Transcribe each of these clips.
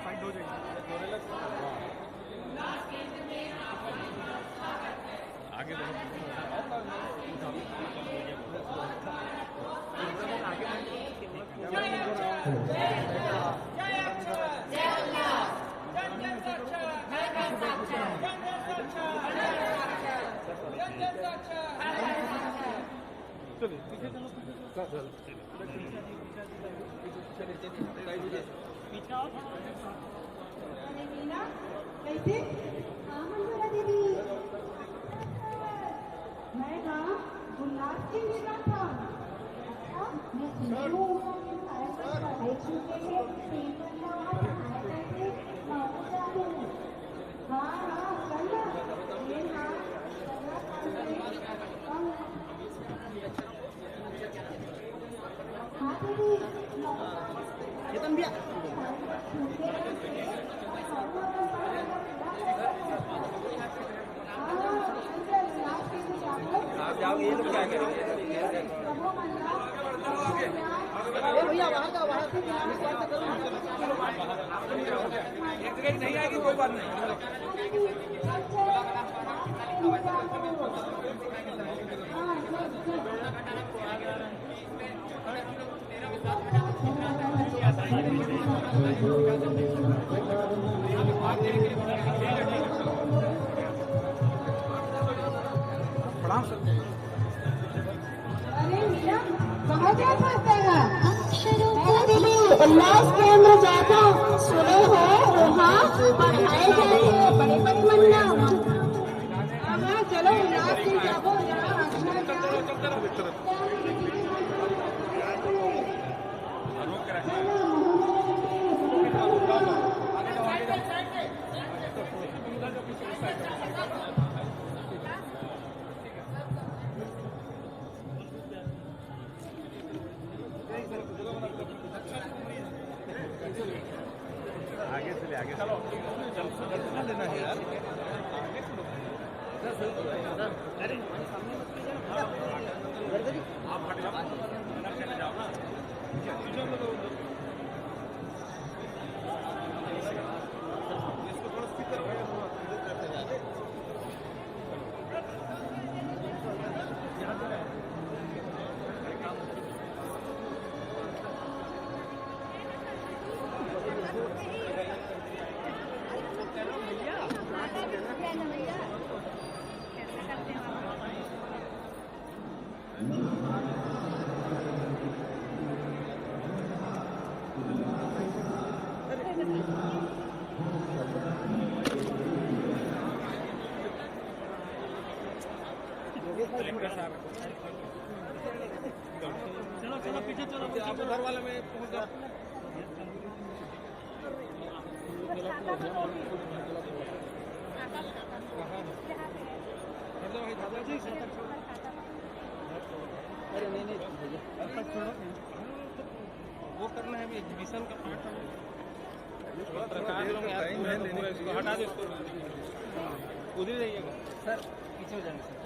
Fight हो जाएगी आगे कैसे? हाँ मंजूरा दीदी, मैं ना उल्लास के लिए था। अच्छा, मैं सुनी हूँ पढ़ाई छूटे थे, प्रेम करना हुआ पढ़ाई करके मालूम जानू। हाँ हाँ करना, ये हाँ करना हाँ दीदी, चेतन भैया आप जाओगे ये लोग क्या करेंगे भैया वहाँ का वहाँ से एक जगह नहीं आएगी कोई बात नहीं अरे मीरा कहाँ जा सकते हैं दीदी उल्लास केंद्र जाता सुने हो वहाँ पढ़ाए जाते बड़े बड़े मन्ना चलो उल्लास के जाओ यहाँ आगे से ले आगे चलो चलना लेना है यार अरे आप चले जाओ ना इसको थोड़ा स्पीकर चलो चलो पीछे चलो आप घर वाले में पहुंच जाओ अरे नहीं भैया छोड़ो वो करना है अभी एग्जीबिशन का पार्ट हटा दो इसको उधर रहिएगा सर पीछे हो जाएंगे सर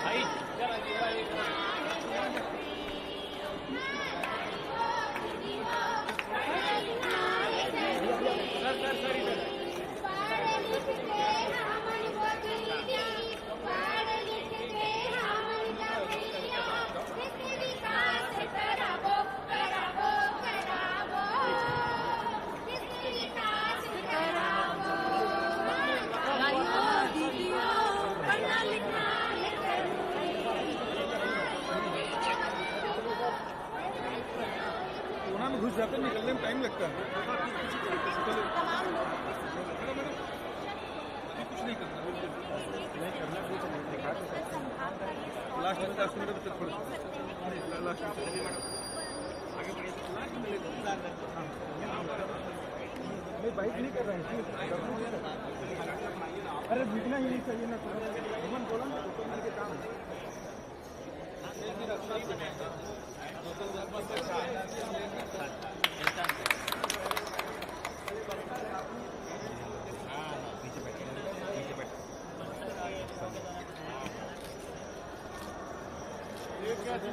भाई घुस जाते हैं, निकलने में टाइम लगता है। चलो मैडम, कुछ नहीं करना, नहीं करना, कुछ नहीं दिखा तो लास्ट में 10 मिनट तक थोड़ा लास्ट में चलिए मैडम, आगे बढ़िए। लास्ट में नहीं बाइक नहीं कर रहे हैं, अरे बिकना ही नहीं चाहिए ना, तुमन बोला ना तो मिलके काम है।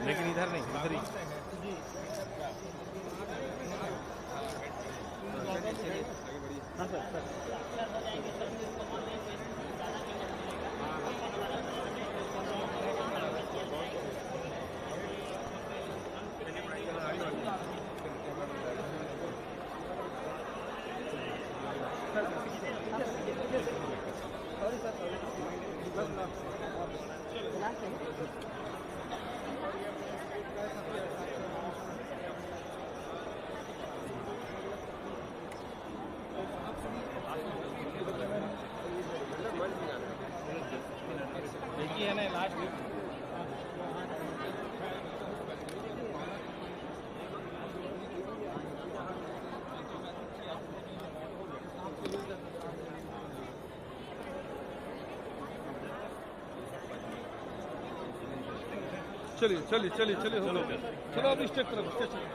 लेकिन इधर नहीं, इधर ही। हाँ सर, देखिए ना लास्ट चलिए चलिए चलिए चलिए चलो चलो अब स्टेज तरफ चलिए।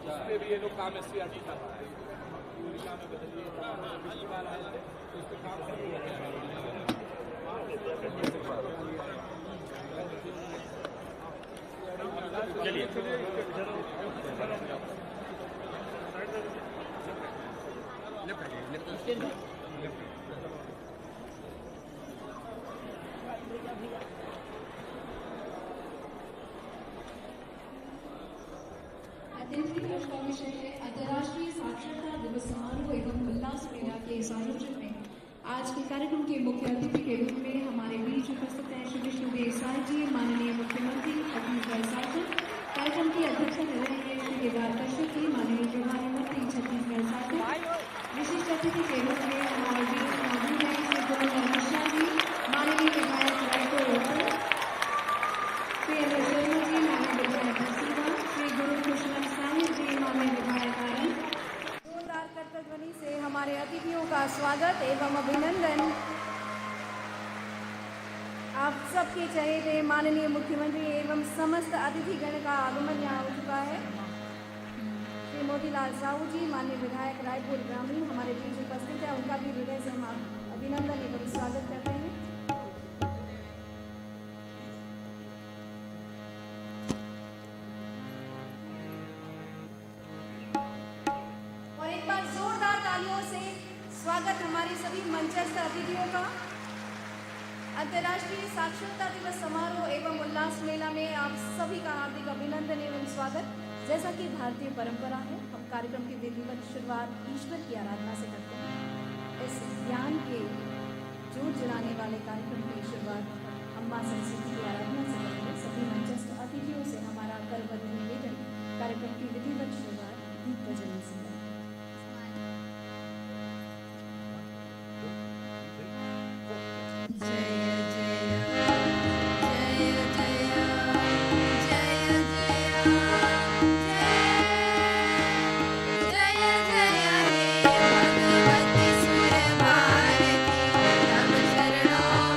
इसमें भी ये लोग काम ऐसे आती था में बदलिए चलिए विषय है अंतर्राष्ट्रीय साक्षरता दिवस समारोह एवं उल्लास मेला के इस आयोजन में आज के कार्यक्रम के मुख्य अतिथि के रूप में हमारे बीच उपस्थित हैं श्री विष्णुदेव साय जी, माननीय मुख्यमंत्री छत्तीसगढ़ शासन। कार्यक्रम की अध्यक्षता कर रहे हैं श्री केदार कश्यप जी, माननीय प्रभारी मंत्री छत्तीसगढ़ शासन। विशिष्ट अतिथि के रूप में हमारे बीच मौजूद हैं श्री गोविंद मिश्रा जी, माननीय विधायक रायपुर उत्तर, श्री अजय शर्मा जी, माननीय विधायक नरसीमा, श्री गुरु कृष्ण साहिब जी, माननीय विधायक आनंद। जोरदार कर्तव्यध्वनि से हमारे अतिथियों का स्वागत एवं अभिनंदन। आप सबके चहेते माननीय मुख्यमंत्री एवं समस्त अतिथिगण का आगमन यहाँ हो चुका है। श्री मोतीलाल साहू जी, माननीय विधायक रायपुर ग्रामीण हमारे बीच उपस्थित है, उनका भी हृदय से हम अभिनंदन एवं स्वागत करते हैं। और एक बार जोरदार तालियों से स्वागत हमारे सभी मंचस्थ अतिथियों का। अंतर्राष्ट्रीय साक्षरता दिवस समारोह एवं उल्लास मेला में आप सभी का हार्दिक अभिनंदन एवं स्वागत। जैसा कि भारतीय परंपरा है, हम कार्यक्रम की विधिवत शुरुआत ईश्वर की आराधना से करते हैं। इस ज्ञान के जोत जलाने वाले कार्यक्रम की शुरुआत अम्मा सरस्वती की आराधना से करते हैं। सभी मंचस्थ अतिथियों से हमारा करबद्ध निवेदन, कार्यक्रम की विधिवत शुरुआत दीप प्रज्वलन से करें। जय जय हे भगवती सुर भारती, तब शरणों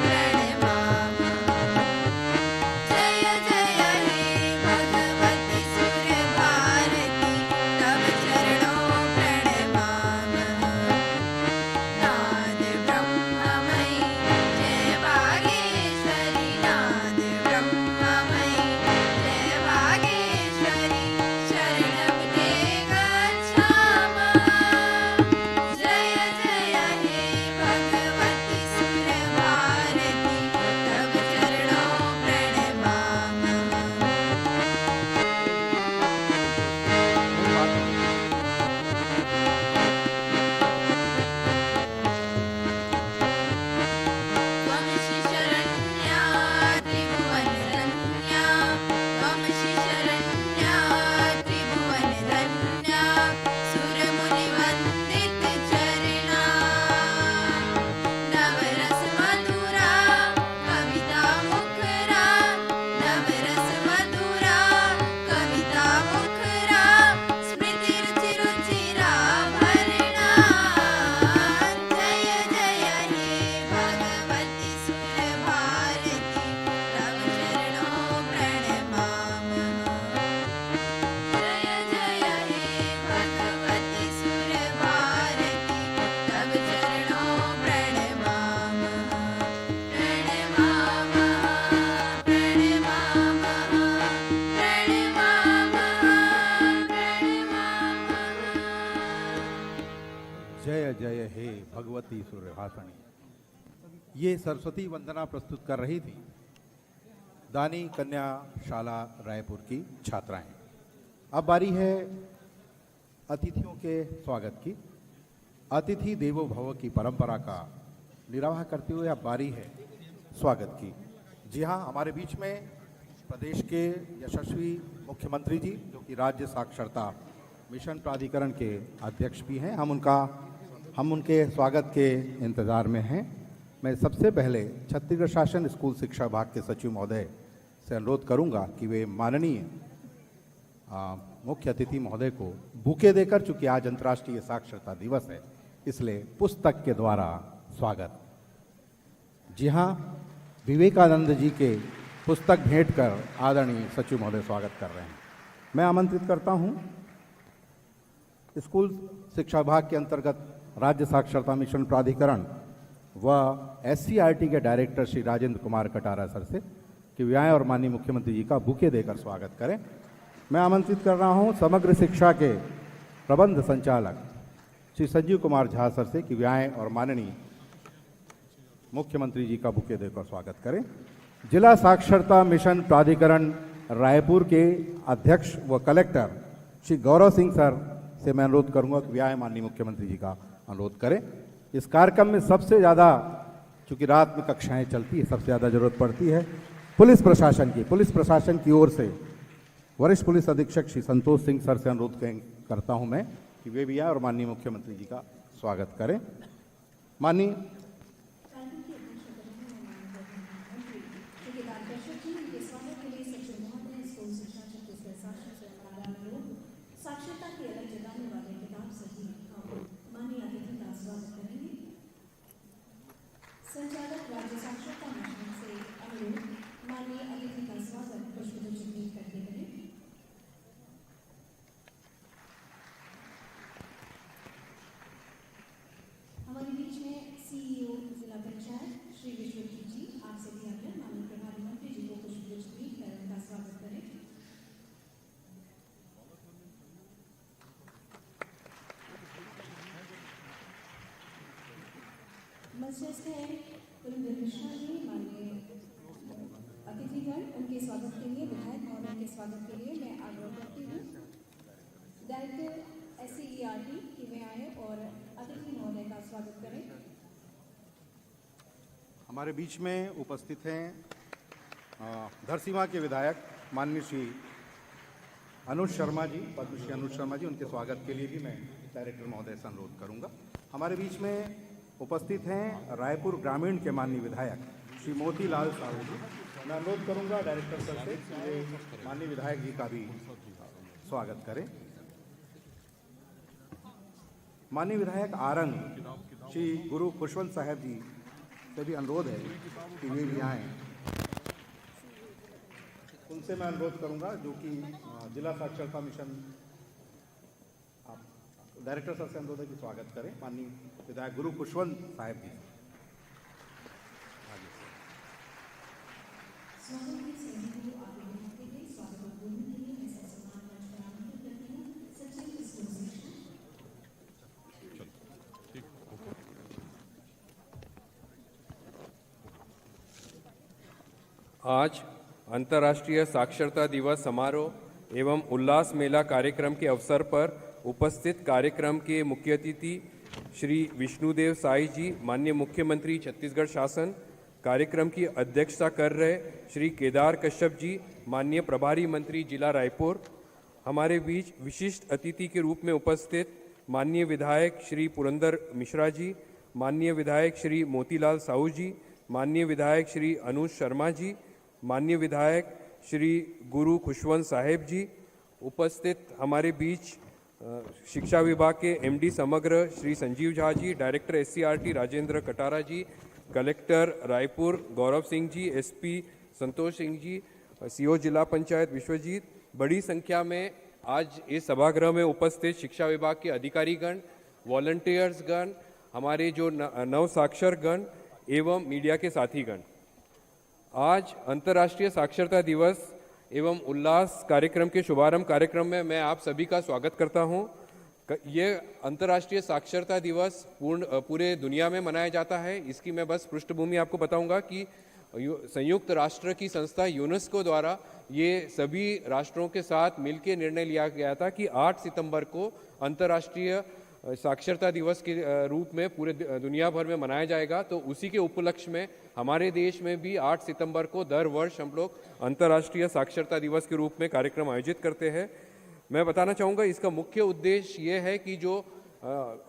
सरस्वती सूर्यभाषणी, ये सरस्वती वंदना प्रस्तुत कर रही थी दानी कन्या शाला रायपुर की छात्राएं। अब बारी है अतिथियों के स्वागत की। अतिथि देवो भव की परंपरा का निर्वाह करते हुए अब बारी है स्वागत की। जी हाँ, हमारे बीच में प्रदेश के यशस्वी मुख्यमंत्री जी, जो कि राज्य साक्षरता मिशन प्राधिकरण के अध्यक्ष भी हैं, हम उनके स्वागत के इंतज़ार में हैं। मैं सबसे पहले छत्तीसगढ़ शासन स्कूल शिक्षा विभाग के सचिव महोदय से अनुरोध करूंगा कि वे माननीय मुख्य अतिथि महोदय को बुके देकर, चूंकि आज अंतर्राष्ट्रीय साक्षरता दिवस है, इसलिए पुस्तक के द्वारा स्वागत। जी हाँ, विवेकानंद जी के पुस्तक भेंट कर आदरणीय सचिव महोदय स्वागत कर रहे हैं। मैं आमंत्रित करता हूं स्कूल शिक्षा विभाग के अंतर्गत राज्य साक्षरता मिशन प्राधिकरण व SCRT के डायरेक्टर श्री राजेंद्र कुमार कटारा सर से कि वे आएं और माननीय मुख्यमंत्री जी का बुके देकर स्वागत करें। मैं आमंत्रित कर रहा हूं समग्र शिक्षा के प्रबंध संचालक श्री संजीव कुमार झा सर से कि वे आएं और माननीय मुख्यमंत्री जी का बुके देकर स्वागत करें। जिला साक्षरता मिशन प्राधिकरण रायपुर के अध्यक्ष व कलेक्टर श्री गौरव सिंह सर से मैं अनुरोध करूंगा कि वे आए, माननीय मुख्यमंत्री जी का अनुरोध करें। इस कार्यक्रम में सबसे ज़्यादा, चूंकि रात में कक्षाएं चलती है, सबसे ज़्यादा जरूरत पड़ती है पुलिस प्रशासन की ओर से वरिष्ठ पुलिस अधीक्षक श्री संतोष सिंह सर से अनुरोध करता हूं मैं कि वे भी आए और माननीय मुख्यमंत्री जी का स्वागत करें। माननीय साक्षरता की अलग जगाने वाले किताब सही माननीय अतिथि का स्वागत करेंगे। संचालक राज्य साक्षरता मिशन से अनुरोध माननीय अतिथि का स्वागत पुष्पगुच्छ करके करें। हमारे बीच में CEO जिला पंचायत श्री विश्वजीत जी, आपसे भी आग्रह माननीय प्रभारी मंत्री जी को पुष्पगुच्छ कर उनका स्वागत करें। मंचस्थ है पुलिंदर मिश्रा जी, माननीय अतिथिगण, उनके स्वागत के लिए, विधायक महोदय के स्वागत के लिए मैं आग्रह करती हूँ। डायरेक्टर SCERT कि वे आए और अतिथि महोदय का स्वागत करें। हमारे बीच में उपस्थित हैं धरसीमा के विधायक माननीय श्री अनुज शर्मा जी, पद्मश्री अनुज शर्मा जी, उनके स्वागत के लिए भी मैं डायरेक्टर महोदय से अनुरोध करूंगा। हमारे बीच में उपस्थित हैं रायपुर ग्रामीण के माननीय विधायक श्री मोतीलाल साहू जी। मैं अनुरोध करूंगा डायरेक्टर सर से कि माननीय विधायक जी का भी स्वागत करें। माननीय विधायक आरंग श्री गुरु खुशवंत साहब जी से भी अनुरोध है कि वे भी आएँ। उनसे मैं अनुरोध करूंगा, जो कि जिला साक्षरता मिशन डायरेक्टर सर से अनुरोध है कि स्वागत करें माननीय विधायक गुरु खुशवंत साहब जी। आज अंतर्राष्ट्रीय साक्षरता दिवस समारोह एवं उल्लास मेला कार्यक्रम के अवसर पर उपस्थित कार्यक्रम के मुख्य अतिथि श्री विष्णुदेव साई जी, माननीय मुख्यमंत्री छत्तीसगढ़ शासन, कार्यक्रम की अध्यक्षता कर रहे श्री केदार कश्यप जी, माननीय प्रभारी मंत्री जिला रायपुर, हमारे बीच विशिष्ट अतिथि के रूप में उपस्थित माननीय विधायक श्री पुरंदर मिश्रा जी, माननीय विधायक श्री मोतीलाल साहू जी, माननीय विधायक श्री अनुज शर्मा जी, माननीय विधायक श्री गुरु खुशवंत साहेब जी, उपस्थित हमारे बीच शिक्षा विभाग के MD समग्र श्री संजीव झा जी, डायरेक्टर SCRT राजेंद्र कटारा जी, collector Raipur Gaurav Singh ji, SP Santosh Singh ji, CO जिला पंचायत विश्वजीत, बड़ी संख्या में आज इस सभागृह में उपस्थित शिक्षा विभाग के अधिकारीगण, वॉलंटियर्स गण, हमारे जो नव साक्षर गण एवं मीडिया के साथीगण, आज अंतर्राष्ट्रीय साक्षरता दिवस एवं उल्लास कार्यक्रम के शुभारंभ कार्यक्रम में मैं आप सभी का स्वागत करता हूं। ये अंतर्राष्ट्रीय साक्षरता दिवस पूरे दुनिया में मनाया जाता है। इसकी मैं बस पृष्ठभूमि आपको बताऊंगा कि संयुक्त राष्ट्र की संस्था यूनेस्को द्वारा ये सभी राष्ट्रों के साथ मिलकर निर्णय लिया गया था कि 8 सितंबर को अंतर्राष्ट्रीय साक्षरता दिवस के रूप में पूरे दुनिया भर में मनाया जाएगा। तो उसी के उपलक्ष्य में हमारे देश में भी 8 सितंबर को दर वर्ष हम लोग अंतर्राष्ट्रीय साक्षरता दिवस के रूप में कार्यक्रम आयोजित करते हैं। मैं बताना चाहूँगा इसका मुख्य उद्देश्य ये है कि जो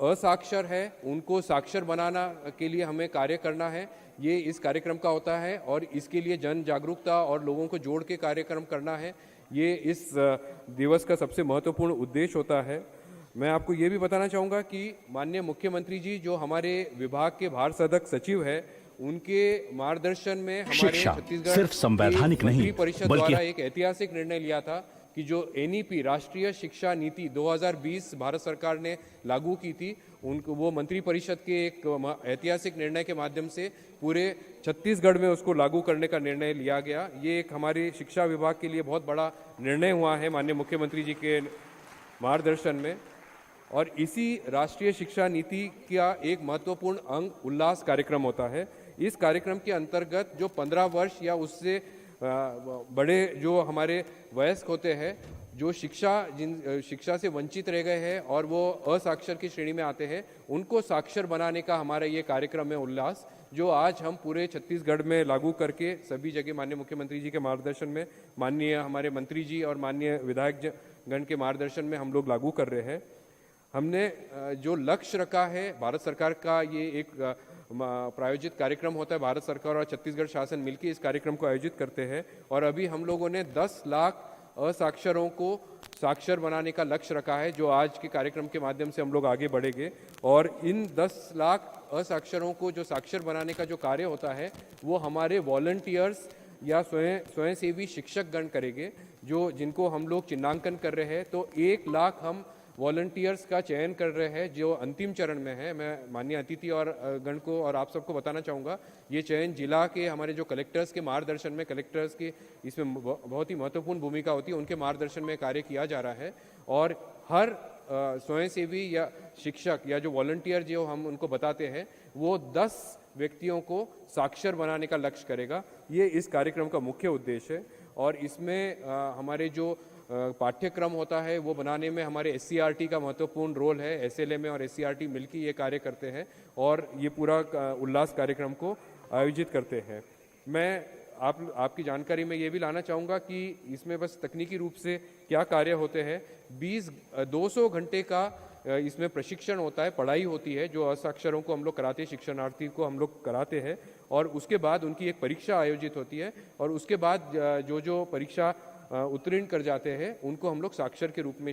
असाक्षर है उनको साक्षर बनाना के लिए हमें कार्य करना है। ये इस कार्यक्रम का होता है और इसके लिए जन जागरूकता और लोगों को जोड़ के कार्यक्रम करना है। ये इस दिवस का सबसे महत्वपूर्ण उद्देश्य होता है। मैं आपको ये भी बताना चाहूँगा कि माननीय मुख्यमंत्री जी जो हमारे विभाग के भारत सदस्य सचिव है उनके मार्गदर्शन में हमारे शिक्षा छत्तीसगढ़ सिर्फ संवैधानिक नहीं, मंत्री परिषद बल्कि द्वारा एक ऐतिहासिक निर्णय लिया था कि जो एनईपी राष्ट्रीय शिक्षा नीति 2020 भारत सरकार ने लागू की थी, उनको वो मंत्री परिषद के एक ऐतिहासिक निर्णय के माध्यम से पूरे छत्तीसगढ़ में उसको लागू करने का निर्णय लिया गया। ये एक हमारे शिक्षा विभाग के लिए बहुत बड़ा निर्णय हुआ है माननीय मुख्यमंत्री जी के मार्गदर्शन में। और इसी राष्ट्रीय शिक्षा नीति का एक महत्वपूर्ण अंग उल्लास कार्यक्रम होता है। इस कार्यक्रम के अंतर्गत जो 15 वर्ष या उससे बड़े जो हमारे वयस्क होते हैं, जो शिक्षा से वंचित रह गए हैं और वो असाक्षर की श्रेणी में आते हैं, उनको साक्षर बनाने का हमारा ये कार्यक्रम है उल्लास, जो आज हम पूरे छत्तीसगढ़ में लागू करके सभी जगह माननीय मुख्यमंत्री जी के मार्गदर्शन में, माननीय हमारे मंत्री जी और माननीय विधायक गण के मार्गदर्शन में हम लोग लागू कर रहे हैं। हमने जो लक्ष्य रखा है, भारत सरकार का ये एक प्रायोजित कार्यक्रम होता है, भारत सरकार और छत्तीसगढ़ शासन मिलकर इस कार्यक्रम को आयोजित करते हैं और अभी हम लोगों ने 10 लाख असाक्षरों को साक्षर बनाने का लक्ष्य रखा है, जो आज के कार्यक्रम के माध्यम से हम लोग आगे बढ़ेंगे। और इन 10 लाख असाक्षरों को जो साक्षर बनाने का जो कार्य होता है वो हमारे वॉलंटियर्स या स्वयंसेवी शिक्षक गण करेंगे, जो जिनको हम लोग चिन्हांकन कर रहे हैं। तो 1 लाख हम वॉलंटियर्स का चयन कर रहे हैं जो अंतिम चरण में है। मैं माननीय अतिथि और गण को और आप सबको बताना चाहूँगा, ये चयन जिला के हमारे जो कलेक्टर्स के मार्गदर्शन में, कलेक्टर्स की इसमें बहुत ही महत्वपूर्ण भूमिका होती है, उनके मार्गदर्शन में कार्य किया जा रहा है। और हर स्वयंसेवी या शिक्षक या जो वॉलंटियर जो हम उनको बताते हैं, वो 10 व्यक्तियों को साक्षर बनाने का लक्ष्य करेगा। ये इस कार्यक्रम का मुख्य उद्देश्य है। और इसमें हमारे जो पाठ्यक्रम होता है वो बनाने में हमारे SCRT का महत्वपूर्ण रोल है। SLMA और SCRT मिलकर ये कार्य करते हैं और ये पूरा उल्लास कार्यक्रम को आयोजित करते हैं। मैं आपकी जानकारी में ये भी लाना चाहूँगा कि इसमें बस तकनीकी रूप से क्या कार्य होते हैं। 200 घंटे का इसमें प्रशिक्षण होता है, पढ़ाई होती है, जो असाक्षरों को हम लोग कराते हैं, शिक्षणार्थी को हम लोग कराते हैं। और उसके बाद उनकी एक परीक्षा आयोजित होती है और उसके बाद जो परीक्षा उत्तीर्ण कर जाते हैं उनको हम लोग साक्षर के रूप में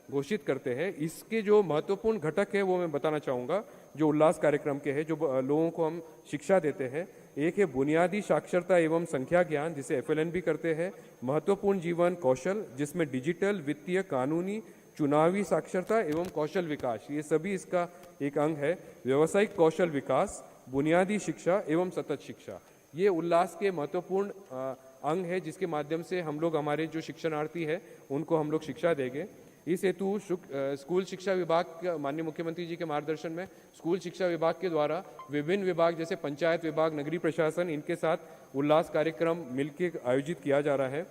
घोषित करते हैं। इसके जो महत्वपूर्ण घटक है वो मैं बताना चाहूँगा, जो उल्लास कार्यक्रम के हैं, जो लोगों को हम शिक्षा देते हैं। एक है बुनियादी साक्षरता एवं संख्या ज्ञान, जिसे FLN भी करते हैं। महत्वपूर्ण जीवन कौशल, जिसमें डिजिटल, वित्तीय, कानूनी, चुनावी साक्षरता एवं कौशल विकास, ये सभी इसका एक अंग है। व्यावसायिक कौशल विकास, बुनियादी शिक्षा एवं सतत शिक्षा, ये उल्लास के महत्वपूर्ण अंग है, जिसके माध्यम से हम लोग हमारे जो शिक्षणार्थी है उनको हम लोग शिक्षा देंगे। इस हेतु स्कूल शिक्षा विभाग, माननीय मुख्यमंत्री जी के मार्गदर्शन में स्कूल शिक्षा विभाग के द्वारा विभिन्न विभाग जैसे पंचायत विभाग, नगरीय प्रशासन, इनके साथ उल्लास कार्यक्रम मिलकर आयोजित किया जा रहा है।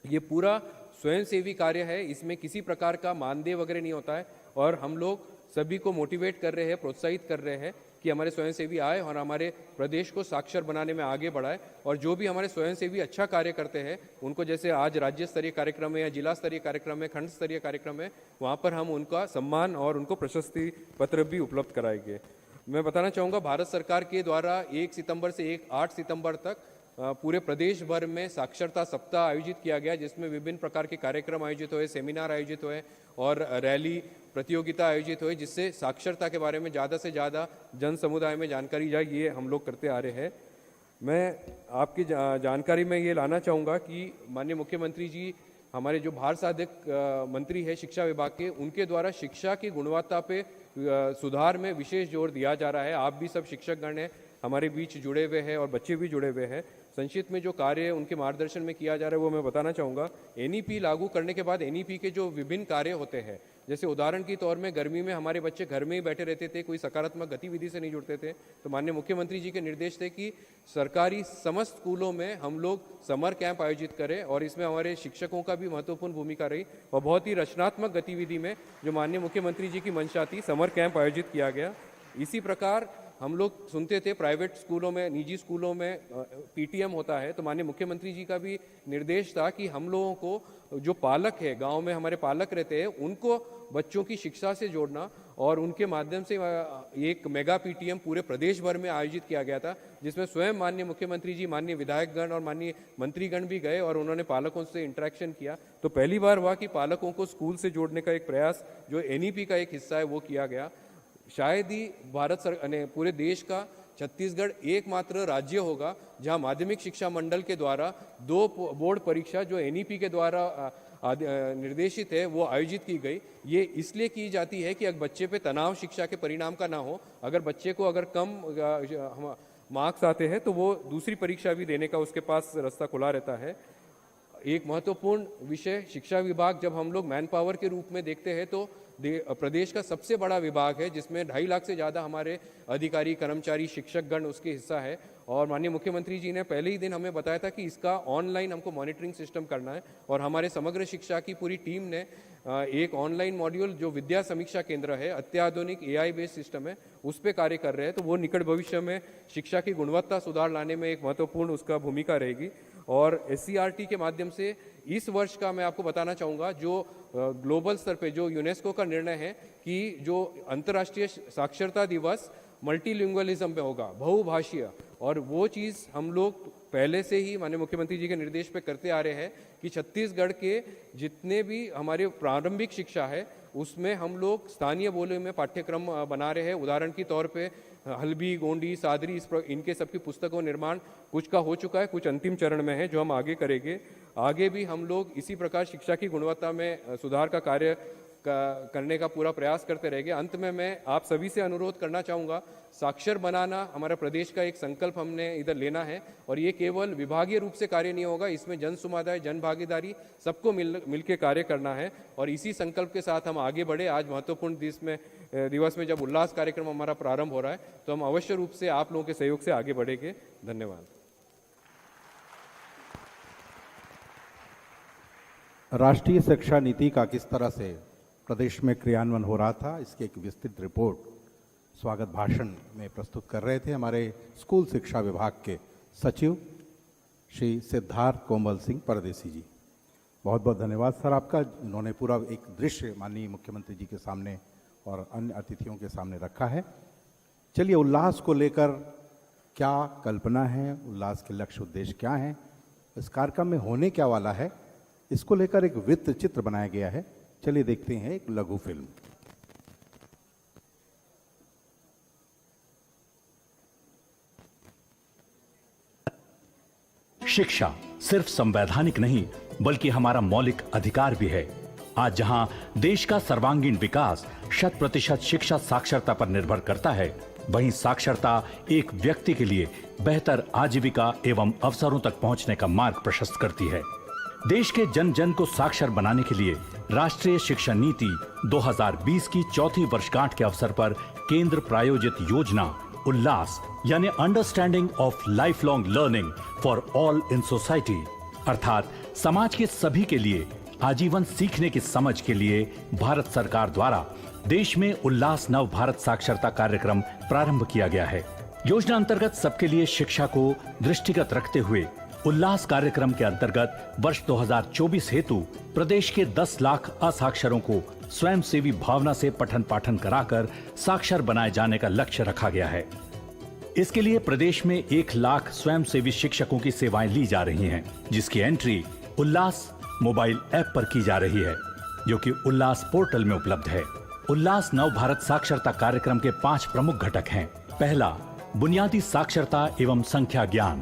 ये पूरा स्वयंसेवी कार्य है, इसमें किसी प्रकार का मानदेय वगैरह नहीं होता है और हम लोग सभी को मोटिवेट कर रहे हैं, प्रोत्साहित कर रहे हैं कि हमारे स्वयंसेवी आए और हमारे प्रदेश को साक्षर बनाने में आगे बढ़ाए। और जो भी हमारे स्वयंसेवी अच्छा कार्य करते हैं उनको, जैसे आज राज्य स्तरीय कार्यक्रम है या जिला स्तरीय कार्यक्रम है, खंड स्तरीय कार्यक्रम है, वहाँ पर हम उनका सम्मान और उनको प्रशस्ति पत्र भी उपलब्ध कराएंगे। मैं बताना चाहूँगा, भारत सरकार के द्वारा 1 सितंबर से 8 सितंबर तक पूरे प्रदेश भर में साक्षरता सप्ताह आयोजित किया गया, जिसमें विभिन्न प्रकार के कार्यक्रम आयोजित हुए, सेमिनार आयोजित हुए और रैली प्रतियोगिता आयोजित हुई, जिससे साक्षरता के बारे में ज़्यादा से ज़्यादा जन समुदाय में जानकारी जाए, ये हम लोग करते आ रहे हैं। मैं आपकी जानकारी में ये लाना चाहूँगा कि माननीय मुख्यमंत्री जी, हमारे जो भार साधक मंत्री है शिक्षा विभाग के, उनके द्वारा शिक्षा की गुणवत्ता पे सुधार में विशेष जोर दिया जा रहा है। आप भी सब शिक्षकगण हैं, हमारे बीच जुड़े हुए हैं और बच्चे भी जुड़े हुए हैं। संक्षिप्त में जो कार्य उनके मार्गदर्शन में किया जा रहा है वो मैं बताना चाहूँगा। एनईपी लागू करने के बाद एनईपी के जो विभिन्न कार्य होते हैं, जैसे उदाहरण के तौर में गर्मी में हमारे बच्चे घर में ही बैठे रहते थे, कोई सकारात्मक गतिविधि से नहीं जुड़ते थे, तो माननीय मुख्यमंत्री जी के निर्देश थे कि सरकारी समस्त स्कूलों में हम लोग समर कैंप आयोजित करें और इसमें हमारे शिक्षकों का भी महत्वपूर्ण भूमिका रही और बहुत ही रचनात्मक गतिविधि में जो माननीय मुख्यमंत्री जी की मंशा थी, समर कैंप आयोजित किया गया। इसी प्रकार हम लोग सुनते थे प्राइवेट स्कूलों में, निजी स्कूलों में पीटीएम होता है, तो माननीय मुख्यमंत्री जी का भी निर्देश था कि हम लोगों को जो पालक है, गांव में हमारे पालक रहते हैं, उनको बच्चों की शिक्षा से जोड़ना और उनके माध्यम से एक मेगा पीटीएम पूरे प्रदेश भर में आयोजित किया गया था, जिसमें स्वयं माननीय मुख्यमंत्री जी, माननीय विधायकगण और माननीय मंत्रीगण भी गए और उन्होंने पालकों से इंटरेक्शन किया। तो पहली बार हुआ कि पालकों को स्कूल से जोड़ने का एक प्रयास जो एनईपी का एक हिस्सा है वो किया गया। शायद ही भारत सरकार ने पूरे देश का छत्तीसगढ़ एकमात्र राज्य होगा जहां माध्यमिक शिक्षा मंडल के द्वारा 2 बोर्ड परीक्षा जो एनईपी के द्वारा निर्देशित है वो आयोजित की गई। ये इसलिए की जाती है कि अगर बच्चे पे तनाव शिक्षा के परिणाम का ना हो, अगर बच्चे को अगर कम मार्क्स आते हैं तो वो दूसरी परीक्षा भी देने का उसके पास रास्ता खुला रहता है। एक महत्वपूर्ण विषय, शिक्षा विभाग जब हम लोग मैन पावर के रूप में देखते हैं तो प्रदेश का सबसे बड़ा विभाग है जिसमें 2.5 लाख से ज़्यादा हमारे अधिकारी, कर्मचारी, शिक्षकगण उसके हिस्सा है। और माननीय मुख्यमंत्री जी ने पहले ही दिन हमें बताया था कि इसका ऑनलाइन हमको मॉनिटरिंग सिस्टम करना है और हमारे समग्र शिक्षा की पूरी टीम ने एक ऑनलाइन मॉड्यूल जो विद्या समीक्षा केंद्र है, अत्याधुनिक AI बेस्ड सिस्टम है, उस पर कार्य कर रहे हैं। तो वो निकट भविष्य में शिक्षा की गुणवत्ता सुधार लाने में एक महत्वपूर्ण उसका भूमिका रहेगी। और SCRT के माध्यम से इस वर्ष का मैं आपको बताना चाहूँगा, जो ग्लोबल स्तर पे जो यूनेस्को का निर्णय है कि जो अंतर्राष्ट्रीय साक्षरता दिवस मल्टीलिंगुअलिज्म पे होगा, बहुभाषीय, और वो चीज़ हम लोग पहले से ही माननीय मुख्यमंत्री जी के निर्देश पे करते आ रहे हैं कि छत्तीसगढ़ के जितने भी हमारे प्रारंभिक शिक्षा है उसमें हम लोग स्थानीय बोली में पाठ्यक्रम बना रहे हैं। उदाहरण के तौर पे हल्बी, गोंडी, सादरी, इनके सबकी पुस्तकों निर्माण कुछ का हो चुका है, कुछ अंतिम चरण में है जो हम आगे करेंगे। आगे भी हम लोग इसी प्रकार शिक्षा की गुणवत्ता में सुधार का कार्य करने का पूरा प्रयास करते रहेंगे। अंत में मैं आप सभी से अनुरोध करना चाहूँगा, साक्षर बनाना हमारा प्रदेश का एक संकल्प हमने इधर लेना है और ये केवल विभागीय रूप से कार्य नहीं होगा, इसमें जन समुदाय, जन भागीदारी सबको मिल के कार्य करना है और इसी संकल्प के साथ हम आगे बढ़े। आज महत्वपूर्ण दिवस में जब उल्लास कार्यक्रम हमारा प्रारंभ हो रहा है तो हम अवश्य रूप से आप लोगों के सहयोग से आगे बढ़ेंगे। धन्यवाद। राष्ट्रीय शिक्षा नीति का किस तरह से प्रदेश में क्रियान्वयन हो रहा था, इसकी एक विस्तृत रिपोर्ट स्वागत भाषण में प्रस्तुत कर रहे थे हमारे स्कूल शिक्षा विभाग के सचिव श्री सिद्धार्थ कोमल सिंह परदेसी जी। बहुत बहुत धन्यवाद सर आपका। इन्होंने पूरा एक दृश्य माननीय मुख्यमंत्री जी के सामने और अन्य अतिथियों के सामने रखा है। चलिए, उल्लास को लेकर क्या कल्पना है, उल्लास के लक्ष्य उद्देश्य क्या हैं, इस कार्यक्रम में होने क्या वाला है, इसको लेकर एक वृत्त चित्र बनाया गया है। चलिए देखते हैं एक लघु फिल्म। शिक्षा सिर्फ संवैधानिक नहीं बल्कि हमारा मौलिक अधिकार भी है। आज जहां देश का सर्वांगीण विकास 100% शिक्षा साक्षरता पर निर्भर करता है, वहीं साक्षरता एक व्यक्ति के लिए बेहतर आजीविका एवं अवसरों तक पहुंचने का मार्ग प्रशस्त करती है। देश के जन जन को साक्षर बनाने के लिए राष्ट्रीय शिक्षा नीति 2020 की चौथी वर्षगांठ के अवसर पर केंद्र प्रायोजित योजना उल्लास यानी understanding of life long learning for all in society अर्थात समाज के सभी के लिए आजीवन सीखने की समझ के लिए भारत सरकार द्वारा देश में उल्लास नव भारत साक्षरता कार्यक्रम प्रारंभ किया गया है। योजना अंतर्गत सबके लिए शिक्षा को दृष्टिगत रखते हुए उल्लास कार्यक्रम के अंतर्गत वर्ष 2024 हेतु प्रदेश के 10 लाख असाक्षरों को स्वयंसेवी भावना से पठन पाठन कराकर साक्षर बनाए जाने का लक्ष्य रखा गया है। इसके लिए प्रदेश में 1 लाख स्वयंसेवी शिक्षकों की सेवाएं ली जा रही हैं, जिसकी एंट्री उल्लास मोबाइल ऐप पर की जा रही है, जो कि उल्लास पोर्टल में उपलब्ध है। उल्लास नव भारत साक्षरता कार्यक्रम के 5 प्रमुख घटक हैं। पहला, बुनियादी साक्षरता एवं संख्या ज्ञान।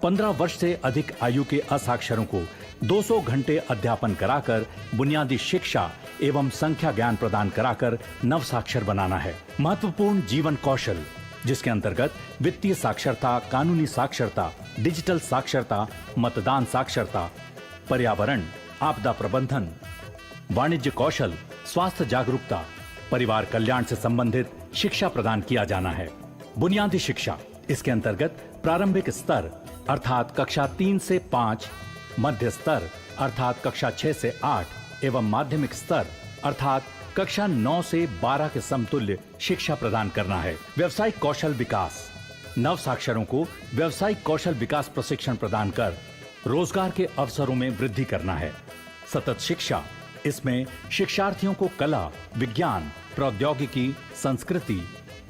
15 वर्ष से अधिक आयु के असाक्षरों को 200 घंटे अध्यापन कराकर बुनियादी शिक्षा एवं संख्या ज्ञान प्रदान कराकर नव साक्षर बनाना है। महत्वपूर्ण जीवन कौशल। जिसके अंतर्गत वित्तीय साक्षरता, कानूनी साक्षरता, डिजिटल साक्षरता, मतदान साक्षरता, पर्यावरण, आपदा प्रबंधन, वाणिज्य कौशल, स्वास्थ्य जागरूकता, परिवार कल्याण से संबंधित शिक्षा प्रदान किया जाना है। बुनियादी शिक्षा, इसके अंतर्गत प्रारंभिक स्तर अर्थात कक्षा 3 से 5, मध्य स्तर अर्थात कक्षा 6 से 8 एवं माध्यमिक स्तर अर्थात कक्षा 9 से 12 के समतुल्य शिक्षा प्रदान करना है। व्यावसायिक कौशल विकास, नव साक्षरों को व्यावसायिक कौशल विकास प्रशिक्षण प्रदान कर रोजगार के अवसरों में वृद्धि करना है। सतत शिक्षा, इसमें शिक्षार्थियों को कला, विज्ञान, प्रौद्योगिकी, संस्कृति,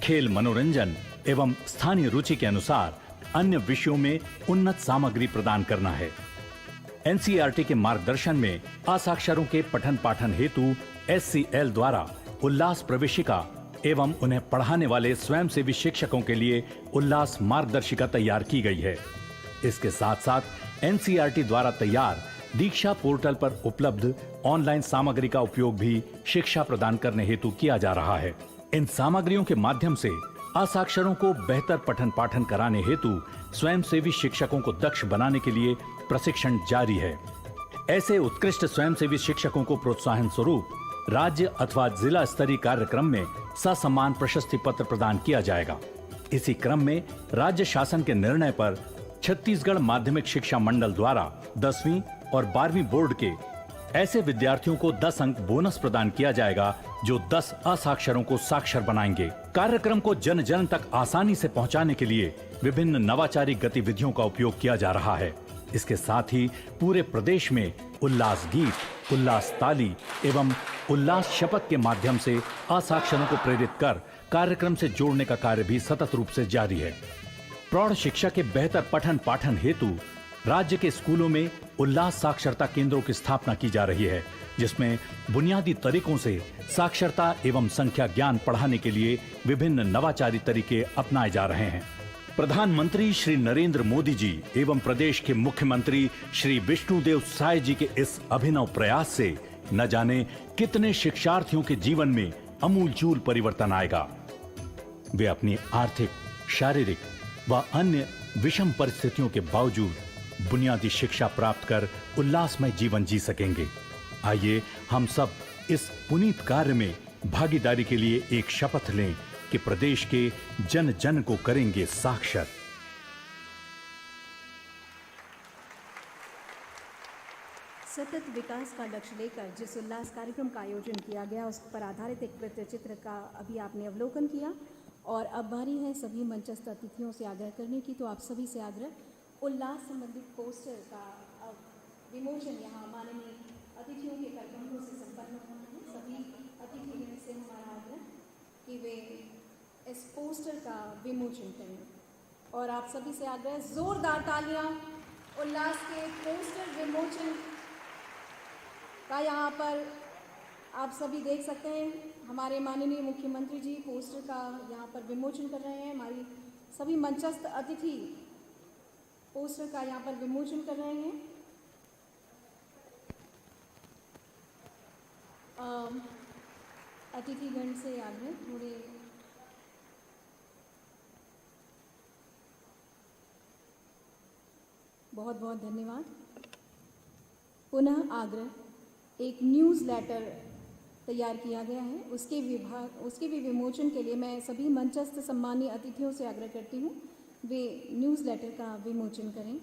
खेल, मनोरंजन एवं स्थानीय रुचि के अनुसार अन्य विषयों में उन्नत सामग्री प्रदान करना है। एनसीईआरटी के मार्गदर्शन में असाक्षरों के पठन पाठन हेतु एससीएल द्वारा उल्लास प्रवेशिका एवं उन्हें पढ़ाने वाले स्वयंसेवी शिक्षकों के लिए उल्लास मार्गदर्शिका तैयार की गई है। इसके साथ साथ एनसीईआरटी द्वारा तैयार दीक्षा पोर्टल पर उपलब्ध ऑनलाइन सामग्री का उपयोग भी शिक्षा प्रदान करने हेतु किया जा रहा है। इन सामग्रियों के माध्यम से असाक्षरों को बेहतर पठन पाठन कराने हेतु स्वयंसेवी शिक्षकों को दक्ष बनाने के लिए प्रशिक्षण जारी है। ऐसे उत्कृष्ट स्वयंसेवी शिक्षकों को प्रोत्साहन स्वरूप राज्य अथवा जिला स्तरीय कार्यक्रम में ससम्मान प्रशस्ति पत्र प्रदान किया जाएगा। इसी क्रम में राज्य शासन के निर्णय पर छत्तीसगढ़ माध्यमिक शिक्षा मंडल द्वारा 10वीं और 12वीं बोर्ड के ऐसे विद्यार्थियों को 10 अंक बोनस प्रदान किया जाएगा जो 10 असाक्षरों को साक्षर बनाएंगे। कार्यक्रम को जन जन तक आसानी से पहुंचाने के लिए विभिन्न नवाचारी गतिविधियों का उपयोग किया जा रहा है। इसके साथ ही पूरे प्रदेश में उल्लास गीत, उल्लास ताली एवं उल्लास शपथ के माध्यम से असाक्षरों को प्रेरित कर कार्यक्रम से जोड़ने का कार्य भी सतत रूप से जारी है। प्रौढ़ शिक्षा के बेहतर पठन पाठन हेतु राज्य के स्कूलों में उल्लास साक्षरता केंद्रों की स्थापना की जा रही है, जिसमें बुनियादी तरीकों से साक्षरता एवं संख्या ज्ञान पढ़ाने के लिए विभिन्न नवाचारी तरीके अपनाए जा रहे हैं। प्रधानमंत्री श्री नरेंद्र मोदी जी एवं प्रदेश के मुख्यमंत्री श्री विष्णुदेव साय जी के इस अभिनव प्रयास से न जाने कितने शिक्षार्थियों के जीवन में अमूलचूल परिवर्तन आएगा। वे अपनी आर्थिक, शारीरिक व अन्य विषम परिस्थितियों के बावजूद बुनियादी शिक्षा प्राप्त कर उल्लासमय जीवन जी सकेंगे। आइए हम सब इस पुनीत कार्य में भागीदारी के लिए एक शपथ लें कि प्रदेश के जन जन को करेंगे साक्षर। सतत विकास का लक्ष्य लेकर जिस उल्लास कार्यक्रम का आयोजन किया गया उस पर आधारित एक वृत्त चित्र का अभी आपने अवलोकन किया और अब बारी है सभी मंचस्थ अतिथियों से आग्रह करने की। तो आप सभी से आग्रह, उल्लास संबंधित पोस्टर का विमोचन यहाँ माननीय अतिथियों के कार्यक्रमों से संपन्न होना है। सभी अतिथियों से हमारा आग्रह कि वे इस पोस्टर का विमोचन करें और आप सभी से आग्रह, जोरदार तालियां उल्लास के पोस्टर विमोचन का। यहाँ पर आप सभी देख सकते हैं हमारे माननीय मुख्यमंत्री जी पोस्टर का यहाँ पर विमोचन कर रहे हैं। हमारी सभी मंचस्थ अतिथि पोस्टर का यहाँ पर विमोचन कर रहे हैं। अतिथिगण से आग्रह, थोड़े बहुत बहुत धन्यवाद। पुनः आग्रह, एक न्यूज़ लेटर तैयार किया गया है, उसके भी विमोचन के लिए मैं सभी मंचस्थ सम्मानीय अतिथियों से आग्रह करती हूँ वे न्यूज़ लेटर का विमोचन करें।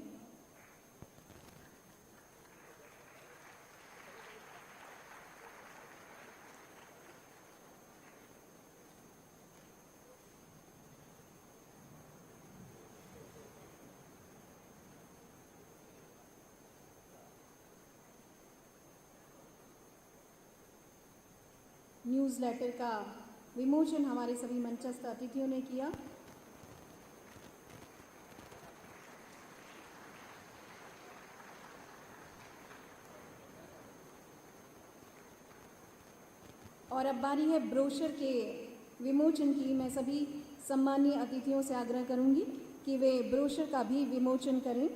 न्यूज़ लेटर का विमोचन हमारे सभी मंचस्थ अतिथियों ने किया। और अब बारी है ब्रोशर के विमोचन की। मैं सभी सम्मानीय अतिथियों से आग्रह करूंगी कि वे ब्रोशर का भी विमोचन करें।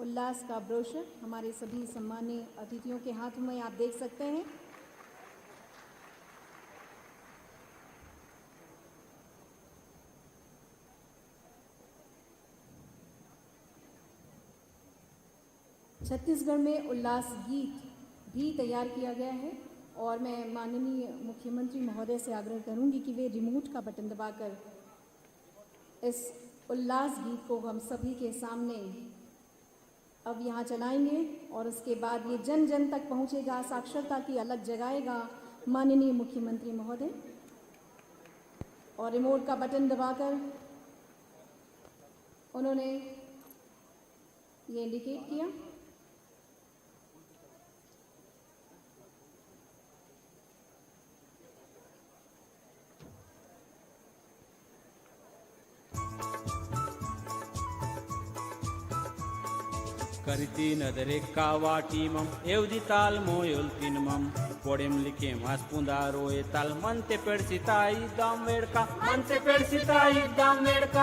उल्लास का ब्रोशर हमारे सभी सम्मानीय अतिथियों के हाथों में आप देख सकते हैं। छत्तीसगढ़ में उल्लास गीत भी तैयार किया गया है और मैं माननीय मुख्यमंत्री महोदय से आग्रह करूंगी कि वे रिमोट का बटन दबाकर इस उल्लास गीत को हम सभी के सामने अब यहाँ चलाएंगे और उसके बाद ये जन जन तक पहुँचेगा, साक्षरता की अलग जगाएगा माननीय मुख्यमंत्री महोदय। और रिमोट का बटन दबाकर उन्होंने ये इंडिकेट किया। ಕರಿತೀನದರೆ ಕಾವಾಟೀಮಂ ಎವ್ದಿತಾಲ್ ಮೋಯೊಲ್ತಿನ್ಮಂ ಪೊಡೆಂ ಲಿಖೆ ಮಾಸ್ಪುಂದಾರೋ ಎತಾಲ್ ಮಂತೆ ಪೆಡ್ಸಿತಾ ಇದ್ದಾಂ ವೇಡ್ಕ ಮಂತೆ ಪೆಡ್ಸಿತಾ ಇದ್ದಾಂ ವೇಡ್ಕ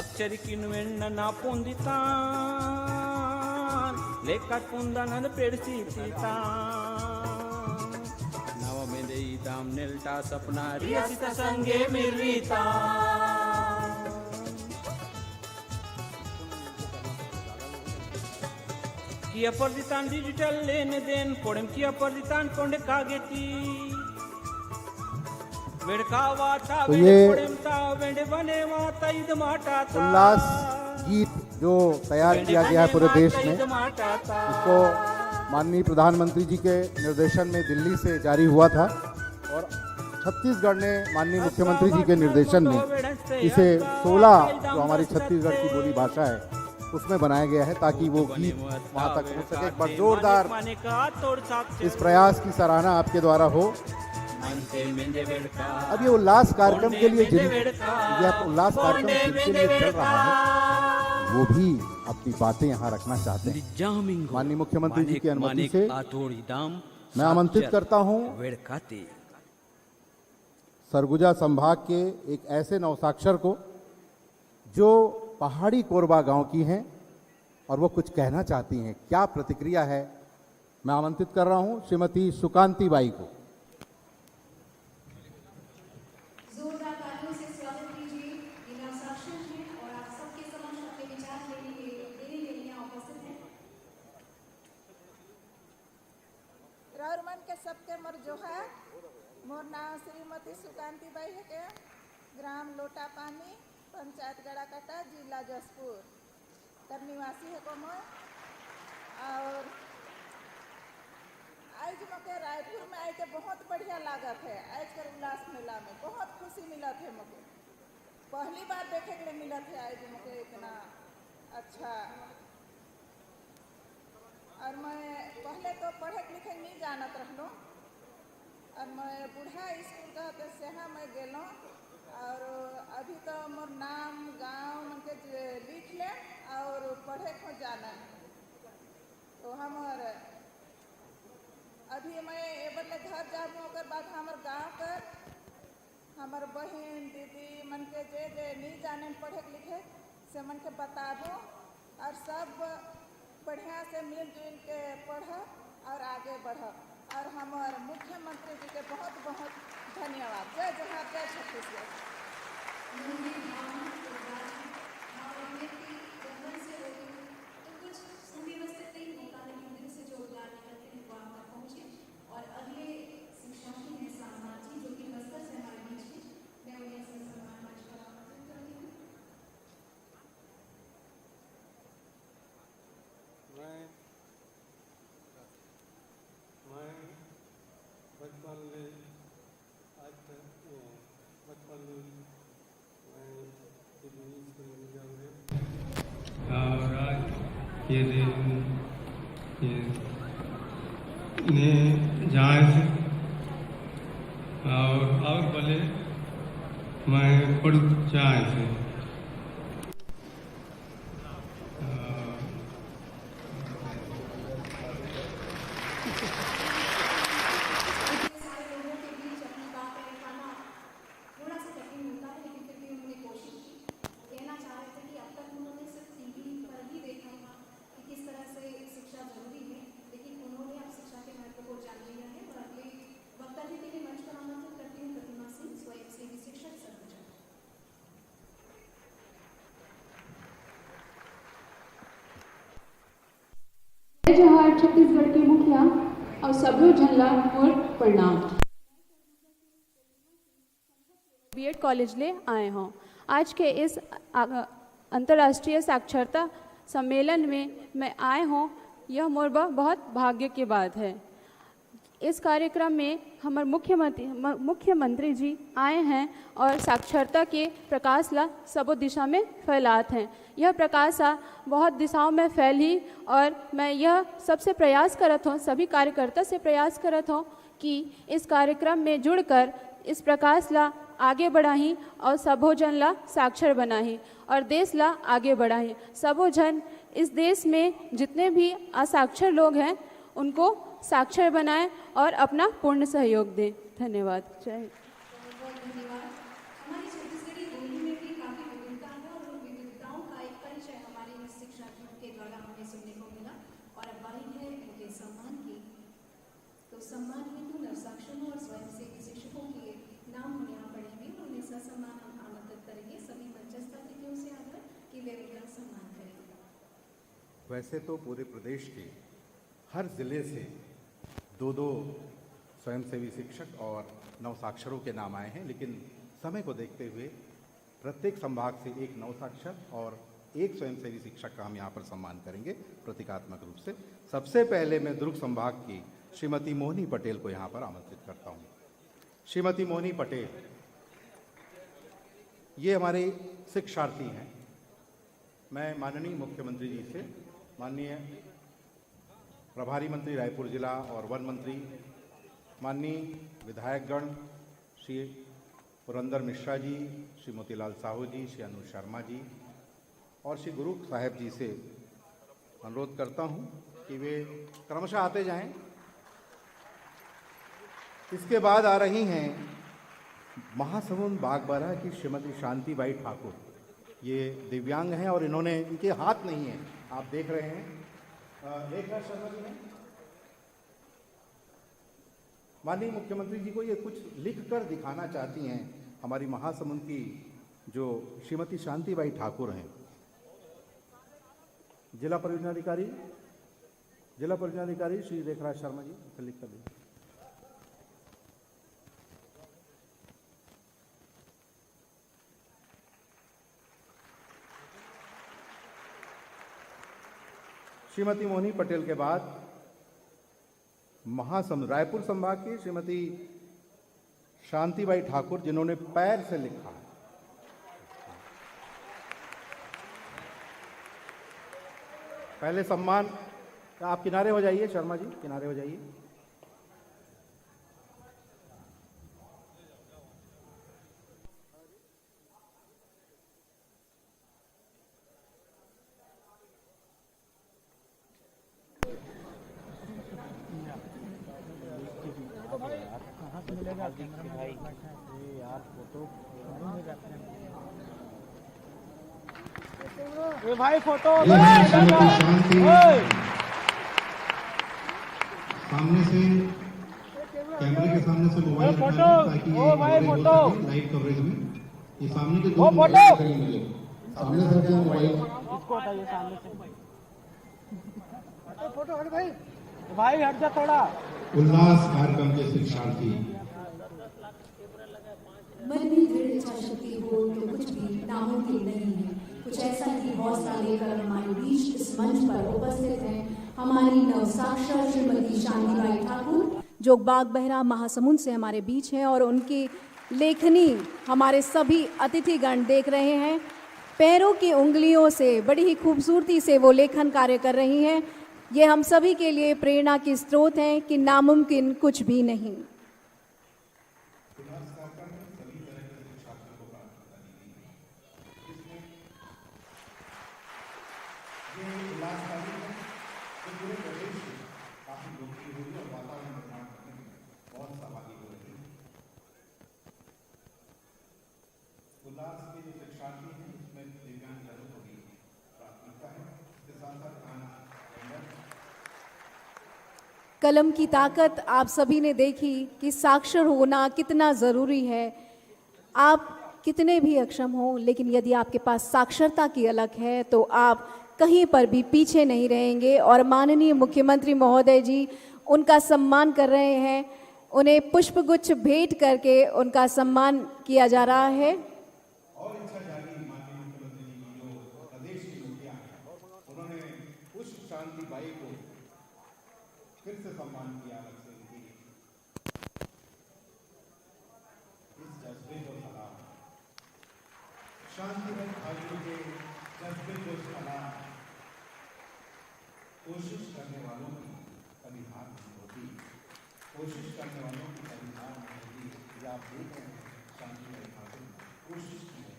ಅಕ್ಷರಿಕಿನ್ ವೆಣ್ಣ ನಾ ಪೊಂದಿತಾನ್ ಲೇಖಾಟ್ ಪುಂದನದ ಪೆಡ್ಸಿತಾನ್ दाम नेल्टा सपना रियासिता संगे मिर्रीता किया पर्दितान डिजिटल लेने देन पोड़म किया पर्दितान कोंडे कागेती वेड़कावाटा ये पोड़मता वेंडे बने माता इद माटाता उल्लास गीत जो तैयार किया गया है पूरे देश में, इसको माननीय प्रधानमंत्री जी के निर्देशन में दिल्ली से जारी हुआ था और छत्तीसगढ़ ने माननीय मुख्यमंत्री जी के निर्देशन में इसे 16 जो हमारी छत्तीसगढ़ की बोली भाषा है उसमें बनाया गया है ताकि वो गीत वहाँ तक पहुँच सके। एक बार जोरदार इस प्रयास की सराहना आपके द्वारा हो। अब ये उल्लास कार्यक्रम के लिए उल्लास कार्यक्रम जिनके लिए चल रहा है वो भी अपनी बातें यहाँ रखना चाहते हैं। माननीय मुख्यमंत्री जी की अनुमति से मैं आमंत्रित करता हूँ सरगुजा संभाग के एक ऐसे नवसाक्षर को जो पहाड़ी कोरबा गांव की हैं और वो कुछ कहना चाहती हैं। क्या प्रतिक्रिया है, मैं आमंत्रित कर रहा हूं श्रीमती सुकांती बाई को। जोरदार तालियों से स्वागत कीजिए। ये नवसाक्षर हैं और आप सबके समक्ष अपने विचार देने के लिए यहाँ उपस्थित हैं। राउरमन के सबके मर जो है मोर नाम श्रीमती सुकांती बाई है के ग्राम लोटा पानी पंचायत गड़ाकटा जिला जसपुर तर निवासी है को मैं और आज मुझे रायपुर में आए के बहुत बढ़िया लागत है। आज कर उल्लास मेला में बहुत खुशी मिला थे मुझे, पहली बार देखे के लिए मिला थे आज मुझे इतना अच्छा। और मैं पहले तो पढ़े लिखे नहीं जानत रहलो और मैं बूढ़ा स्कूल कहते से हाँ मैं गेलो और अभी तो मोर नाम गांव उनके लिख ले और पढ़े को जाना तो हमार अभी मैं ये बदले घर जाबू ओकर बाद हमार गांव कर हमार बहन दीदी मन के जे नहीं जाने पढ़े लिखे से मन के बताबो और सब बढ़िया से मिलजुल के पढ़ और आगे बढ़। और हमारे मुख्यमंत्री जी के बहुत बहुत धन्यवाद। जय जवाहर, जय छत्तीसगढ़। और अगले शिक्षार्थी हैं सामना जी जो कि बस्तर से हमारे बीच में, मैं उन्हें सम्मान मंच पर आमंत्रित करती हूँ। मैं बचपन में आज तक बचपन में मैं दिल्ली स्कूल में जाऊँगा और आज ये दिन ने जाए और बोले मैं पढ़ जाए थे सारे लोगों के बीच अपनी बात रखाना थोड़ा सा कठिन राज्य छत्तीसगढ़ के मुखिया और सभी झल्ला और प्रणाम। बीएड कॉलेज ले आए हों। आज के इस अंतर्राष्ट्रीय साक्षरता सम्मेलन में मैं आए हों, यह मोर बहुत भाग्य की बात है। इस कार्यक्रम में हमारे मुख्यमंत्री जी आए हैं और साक्षरता के प्रकाश ला सबो दिशा में फैलात हैं। यह प्रकाश बहुत दिशाओं में फैली और मैं यह सबसे प्रयास करत हूँ, सभी कार्यकर्ता से प्रयास करत हूँ कि इस कार्यक्रम में जुड़कर इस प्रकाश ला आगे बढ़ाही और सबो जन ला साक्षर बनाही और देश ला आगे बढ़ाही। सबो जन इस देश में जितने भी असाक्षर लोग हैं उनको साक्षर बनाएं और अपना पूर्ण सहयोग दें। धन्यवाद। जय हिंद। हमारी छत्तीसगढ़ी बोली में भी काफ़ी विविधता है और उन विविधताओं का एक परिचय हमारे इस शिक्षा के द्वारा हमें सुनने को मिला। और अब बारी है उनके सम्मान की। तो सम्मान हेतु नवसाक्षरों और स्वयंसेवी शिक्षकों के नाम हम यहाँ पढ़ेंगे और उन्हें ससम्मान हम आमंत्रित करेंगे। सभी मंचस्थ अतिथियों से आग्रह कि वे उनका सम्मान करेंगे। वैसे तो पूरे प्रदेश के हर जिले से दो स्वयंसेवी शिक्षक और नवसाक्षरों के नाम आए हैं, लेकिन समय को देखते हुए प्रत्येक संभाग से एक नवसाक्षर और एक स्वयंसेवी शिक्षक का हम यहाँ पर सम्मान करेंगे प्रतीकात्मक रूप से। सबसे पहले मैं दुर्ग संभाग की श्रीमती मोहिनी पटेल को यहाँ पर आमंत्रित करता हूँ। श्रीमती मोहिनी पटेल ये हमारे शिक्षार्थी हैं। मैं माननीय मुख्यमंत्री जी से, माननीय प्रभारी मंत्री रायपुर जिला और वन मंत्री, माननीय विधायकगण श्री पुरंदर मिश्रा जी, श्री मोतीलाल साहू जी, श्री अनु शर्मा जी और श्री गुरु साहेब जी से अनुरोध करता हूं कि वे क्रमशः आते जाएं। इसके बाद आ रही हैं महासमुंद बागबारा की श्रीमती शांतिबाई ठाकुर। ये दिव्यांग हैं और इन्होंने, इनके हाथ नहीं हैं, आप देख रहे हैं। लेखराज शर्मा जी हैं। माननीय मुख्यमंत्री जी को ये कुछ लिख कर दिखाना चाहती हैं हमारी महासमुंद की जो श्रीमती शांतिबाई ठाकुर हैं। जिला परियोजना अधिकारी श्री लेखराज शर्मा जी, इसे लिख कर दीजिए। श्रीमती मोहिनी पटेल के बाद रायपुर संभाग की श्रीमती शांतिबाई ठाकुर, जिन्होंने पैर से लिखा है। पहले सम्मान, आप किनारे हो जाइए, शर्मा जी किनारे हो जाइए। भाई फोटो सामने से, कैमरे के सामने से मोबाइल फोटो, ताकि ओ भाई फोटो लाइव कवरेज में ये सामने के ओ दो फोटो सामने से क्या मोबाइल इसको हटाइए सामने से। फोटो हट भाई हट जा थोड़ा। उल्लास कार्यक्रम के शिक्षार्थी। मन में दृढ़ इच्छा शक्ति हो तो कुछ भी नामुमकिन नहीं है। कुछ ऐसा ही हौसला लेकर हमारे बीच इस मंच पर उपस्थित हैं हमारी नवसाक्षर श्रीमती शांतिबाई ठाकुर, जो बागबहरा महासमुंद से हमारे बीच हैं और उनकी लेखनी हमारे सभी अतिथिगण देख रहे हैं। पैरों की उंगलियों से बड़ी ही खूबसूरती से वो लेखन कार्य कर रही हैं। ये हम सभी के लिए प्रेरणा की स्रोत हैं कि नामुमकिन कुछ भी नहीं। कलम की ताकत आप सभी ने देखी कि साक्षर होना कितना ज़रूरी है। आप कितने भी अक्षम हो, लेकिन यदि आपके पास साक्षरता की अलख है तो आप कहीं पर भी पीछे नहीं रहेंगे और माननीय मुख्यमंत्री महोदय जी उनका सम्मान कर रहे हैं। उन्हें पुष्पगुच्छ भेंट करके उनका सम्मान किया जा रहा है। और इच्छा जागी माननीय मुख्यमंत्री जी की जो प्रदेश की मुखिया हैं, उन्होंने उस शांति बाई को फिर से सम्मान किया अलग से उनकी इस जज्बे को सलाम, शांति में भाइयों के जज्बे को सलाम। कोशिश करने वालों की कभी हार नहीं होती, कोशिश करने वालों की कभी हार नहीं होती। आप देख रहे हैं शांति में खातिर कोशिश की है।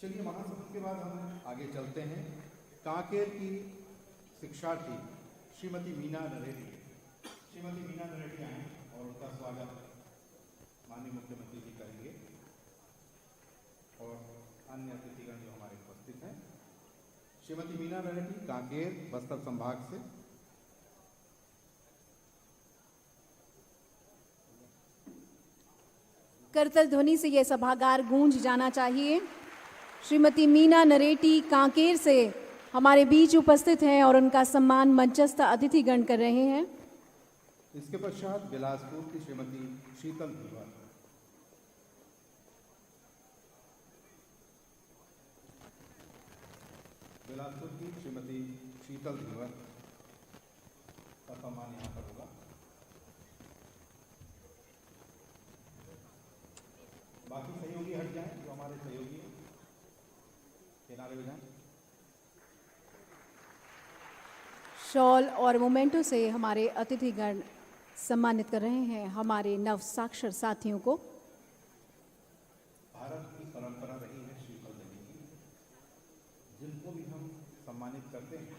चलिए महासभा के बाद हम आगे चलते हैं। कांकेर की शिक्षार्थी श्रीमती मीना नरेटी, श्रीमती मीना नरेटी आए और उनका स्वागत माननीय मुख्यमंत्री जी करेंगे और अन्य अतिथिगण जो हमारे उपस्थित हैं। श्रीमती मीना नरेटी कांकेर बस्तर संभाग से। करतल ध्वनि से यह सभागार गूंज जाना चाहिए। श्रीमती मीना नरेटी कांकेर से हमारे बीच उपस्थित हैं और उनका सम्मान मंचस्थ अतिथिगण कर रहे हैं। इसके पश्चात बिलासपुर की श्रीमती शीतल धीवर, बिलासपुर की श्रीमती शीतल धीवर का सम्मान यहाँ पर होगा। बाकी सहयोगी हट जाएं, जो हमारे सहयोगी हैं किनारे हो जाएं। शॉल और मोमेंटो से हमारे अतिथिगण सम्मानित कर रहे हैं हमारे नव साक्षर साथियों को। भारत की परंपरा रही है श्रीफल देने की, जिनको भी हम सम्मानित करते हैं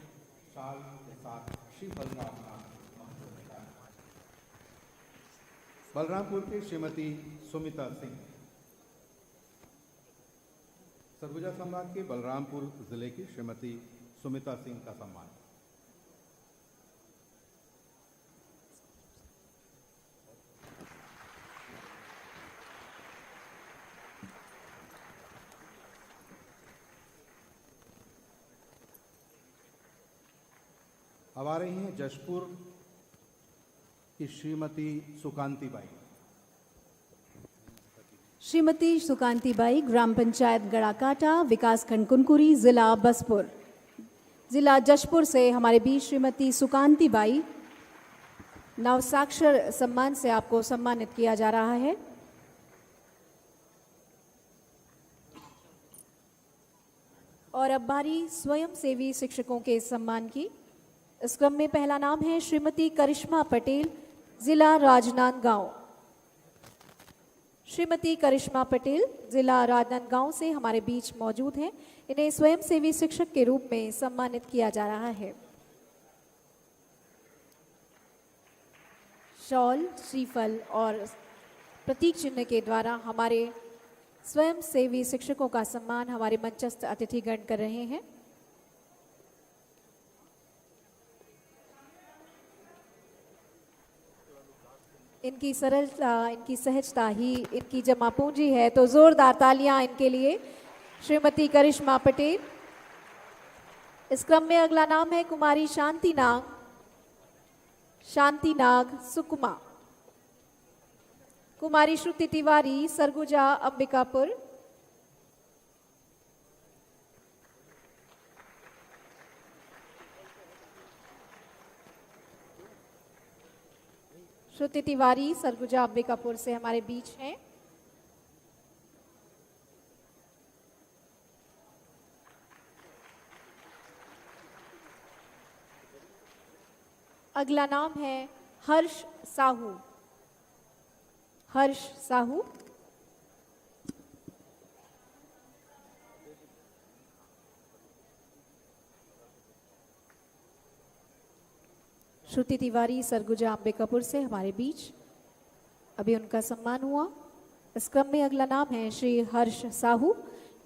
शाल के साथ श्रीफल का अपना महत्व होता है। बलरामपुर की श्रीमती सुमिता सिंह, सरगुजा संभाग के बलरामपुर जिले की श्रीमती सुमिता सिंह का सम्मान। अब आ रही हैं जशपुर की श्रीमती सुकांती बाई। श्रीमती सुकांती बाई ग्राम पंचायत गड़ाकाटा, विकासखंड कुनकुरी, जिला बसपुर, जिला जशपुर से हमारे बीच श्रीमती सुकांती बाई नव साक्षर सम्मान से आपको सम्मानित किया जा रहा है। और अब बारी स्वयंसेवी शिक्षकों के सम्मान की। इस क्रम में पहला नाम है श्रीमती करिश्मा पटेल, जिला राजनांदगांव। श्रीमती करिश्मा पटेल जिला राजनांदगांव से हमारे बीच मौजूद हैं। इन्हें स्वयंसेवी शिक्षक के रूप में सम्मानित किया जा रहा है। शॉल, श्रीफल और प्रतीक चिन्ह के द्वारा हमारे स्वयंसेवी शिक्षकों का सम्मान हमारे मंचस्थ अतिथिगण कर रहे हैं। इनकी सरलता, इनकी सहजता ही इनकी जमा पूंजी है, तो जोरदार तालियां इनके लिए। श्रीमती करिश्मा पटेल। इस क्रम में अगला नाम है कुमारी शांति नाग सुकुमा। कुमारी श्रुति तिवारी, सरगुजा अंबिकापुर। श्रुति तिवारी सरगुजा अंबिकापुर से हमारे बीच हैं। अगला नाम है हर्ष साहू। हर्ष साहू। श्रुति तिवारी सरगुजा अंबिकापुर से हमारे बीच अभी उनका सम्मान हुआ। इस क्रम में अगला नाम है श्री हर्ष साहू,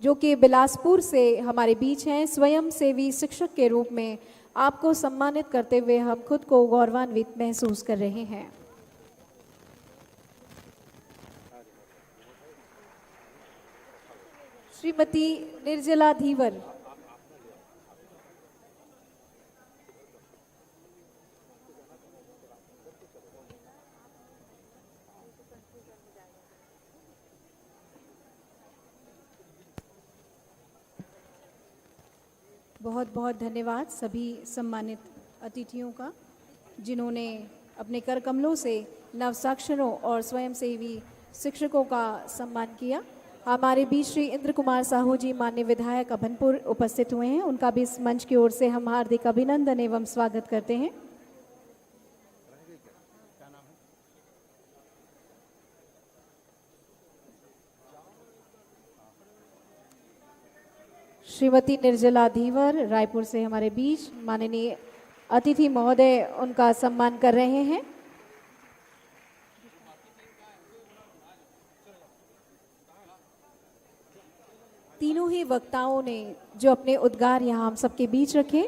जो कि बिलासपुर से हमारे बीच हैं। स्वयंसेवी शिक्षक के रूप में आपको सम्मानित करते हुए हम खुद को गौरवान्वित महसूस कर रहे हैं। श्रीमती निर्जला धीवर। बहुत बहुत धन्यवाद सभी सम्मानित अतिथियों का, जिन्होंने अपने कर कमलों से नवसाक्षरों और स्वयंसेवी शिक्षकों का सम्मान किया। हमारे बीच श्री इंद्र कुमार साहू जी माननीय विधायक अभनपुर उपस्थित हुए हैं, उनका भी इस मंच की ओर से हम हार्दिक अभिनंदन एवं स्वागत करते हैं। श्रीमती निर्जला धीवर रायपुर से हमारे बीच माननीय अतिथि महोदय उनका सम्मान कर रहे हैं। तीनों ही वक्ताओं ने जो अपने उद्गार यहाँ हम सबके बीच रखे,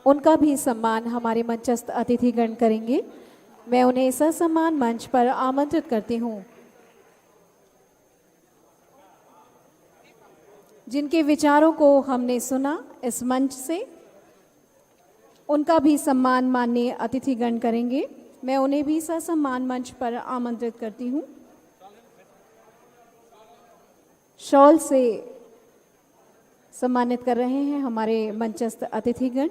उनका भी सम्मान हमारे मंचस्थ अतिथिगण करेंगे। मैं उन्हें ससम्मान मंच पर आमंत्रित करती हूँ। जिनके विचारों को हमने सुना इस मंच से, उनका भी सम्मान माननीय अतिथिगण करेंगे। मैं उन्हें भी ससम्मान मंच पर आमंत्रित करती हूँ। शॉल से सम्मानित कर रहे हैं हमारे मंचस्थ अतिथिगण।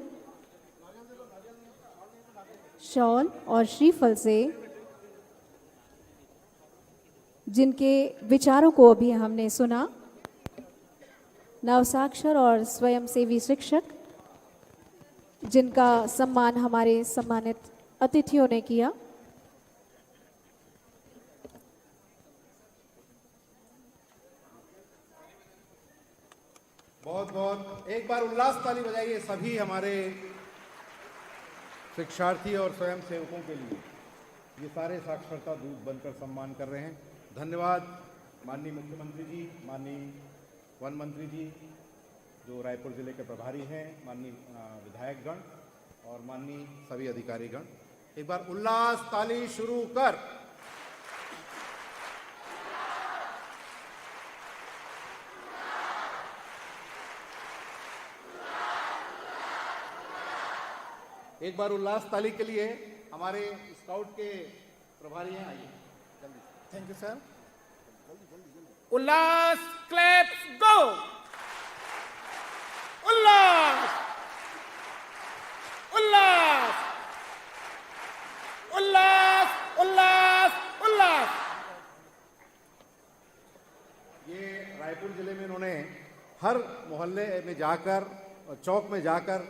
शॉल और श्रीफल से जिनके विचारों को अभी हमने सुना, नवसाक्षर और स्वयंसेवी शिक्षक, जिनका सम्मान हमारे सम्मानित अतिथियों ने किया। बहुत बहुत एक बार उल्लास ताली बजाइए सभी हमारे शिक्षार्थी और स्वयं सेवकों के लिए। ये सारे साक्षरता दूत बनकर सम्मान कर रहे हैं। धन्यवाद माननीय मुख्यमंत्री जी, माननीय वन मंत्री जी जो रायपुर जिले के प्रभारी हैं, माननीय विधायकगण और माननीय सभी अधिकारीगण। एक बार उल्लास ताली शुरू कर। एक बार उल्लास ताली के लिए हमारे स्काउट के प्रभारी हैं, आइए जल्दी। Thank you sir. उल्लास क्लैप्स गो। उल्लास उल्लास उल्लास उल्लास उल्लास। ये रायपुर जिले में इन्होंने हर मोहल्ले में जाकर, चौक में जाकर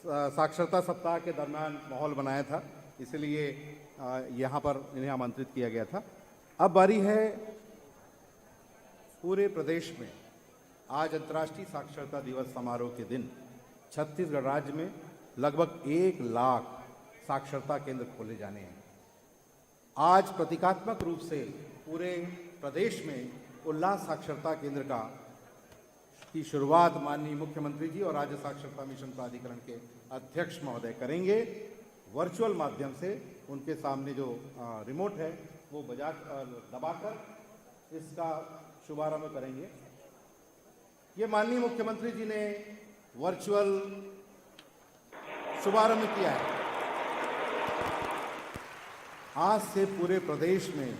साक्षरता सप्ताह के दरमियान माहौल बनाया था, इसलिए यहाँ पर इन्हें आमंत्रित किया गया था। अब बारी है पूरे प्रदेश में आज अंतर्राष्ट्रीय साक्षरता दिवस समारोह के दिन छत्तीसगढ़ राज्य में लगभग 1 लाख साक्षरता केंद्र खोले जाने हैं। आज प्रतीकात्मक रूप से पूरे प्रदेश में उल्लास साक्षरता केंद्र की शुरुआत माननीय मुख्यमंत्री जी और राज्य साक्षरता मिशन प्राधिकरण के अध्यक्ष महोदय करेंगे। वर्चुअल माध्यम से उनके सामने जो रिमोट है वो दबाकर इसका शुभारंभ करेंगे। ये माननीय मुख्यमंत्री जी ने वर्चुअल शुभारंभ किया है। आज से पूरे प्रदेश में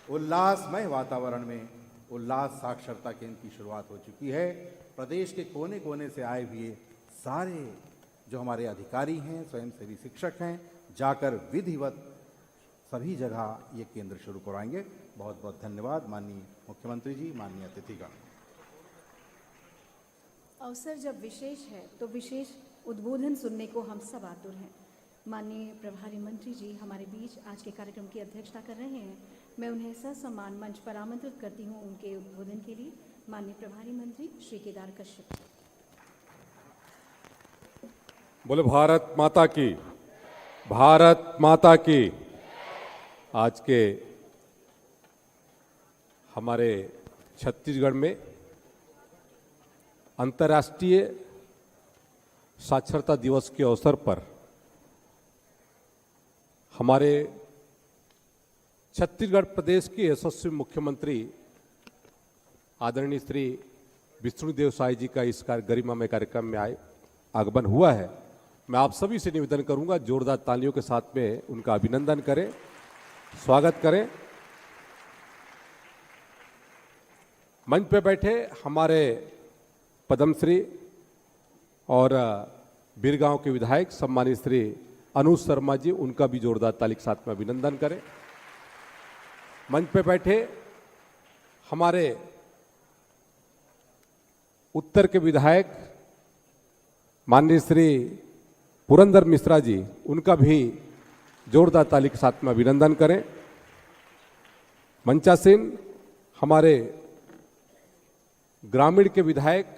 उल्लासमय वातावरण में उल्लास साक्षरता केंद्र की शुरुआत हो चुकी है। प्रदेश के कोने कोने से आए हुए सारे जो हमारे अधिकारी हैं, स्वयंसेवी शिक्षक हैं, जाकर विधिवत सभी जगह ये केंद्र शुरू करवाएंगे। बहुत बहुत धन्यवाद माननीय मुख्यमंत्री जी, माननीय अतिथिगण। अवसर जब विशेष है तो विशेष उद्बोधन सुनने को हम सब आतुर हैं। माननीय प्रभारी मंत्री जी हमारे बीच आज के कार्यक्रम की अध्यक्षता कर रहे हैं। मैं उन्हें ससम्मान मंच पर आमंत्रित करती हूं उनके उद्बोधन के लिए। माननीय प्रभारी मंत्री श्री केदार कश्यप। बोले भारत माता की, भारत माता की। आज के हमारे छत्तीसगढ़ में अंतर्राष्ट्रीय साक्षरता दिवस के अवसर पर हमारे छत्तीसगढ़ प्रदेश के यशस्वी मुख्यमंत्री आदरणीय श्री विष्णुदेव साई जी का इस गरिमामय कार्यक्रम में आगमन हुआ है, मैं आप सभी से निवेदन करूंगा जोरदार तालियों के साथ में उनका अभिनंदन करें, स्वागत करें। मंच पे बैठे हमारे पद्मश्री और बीरगांव के विधायक सम्मानित श्री अनुज शर्मा जी, उनका भी जोरदार ताली के साथ में अभिनंदन करें। मंच पे बैठे हमारे उत्तर के विधायक माननीय श्री पुरंदर मिश्रा जी, उनका भी जोरदार ताली के साथ में अभिनंदन करें। मंचासीन हमारे ग्रामीण के विधायक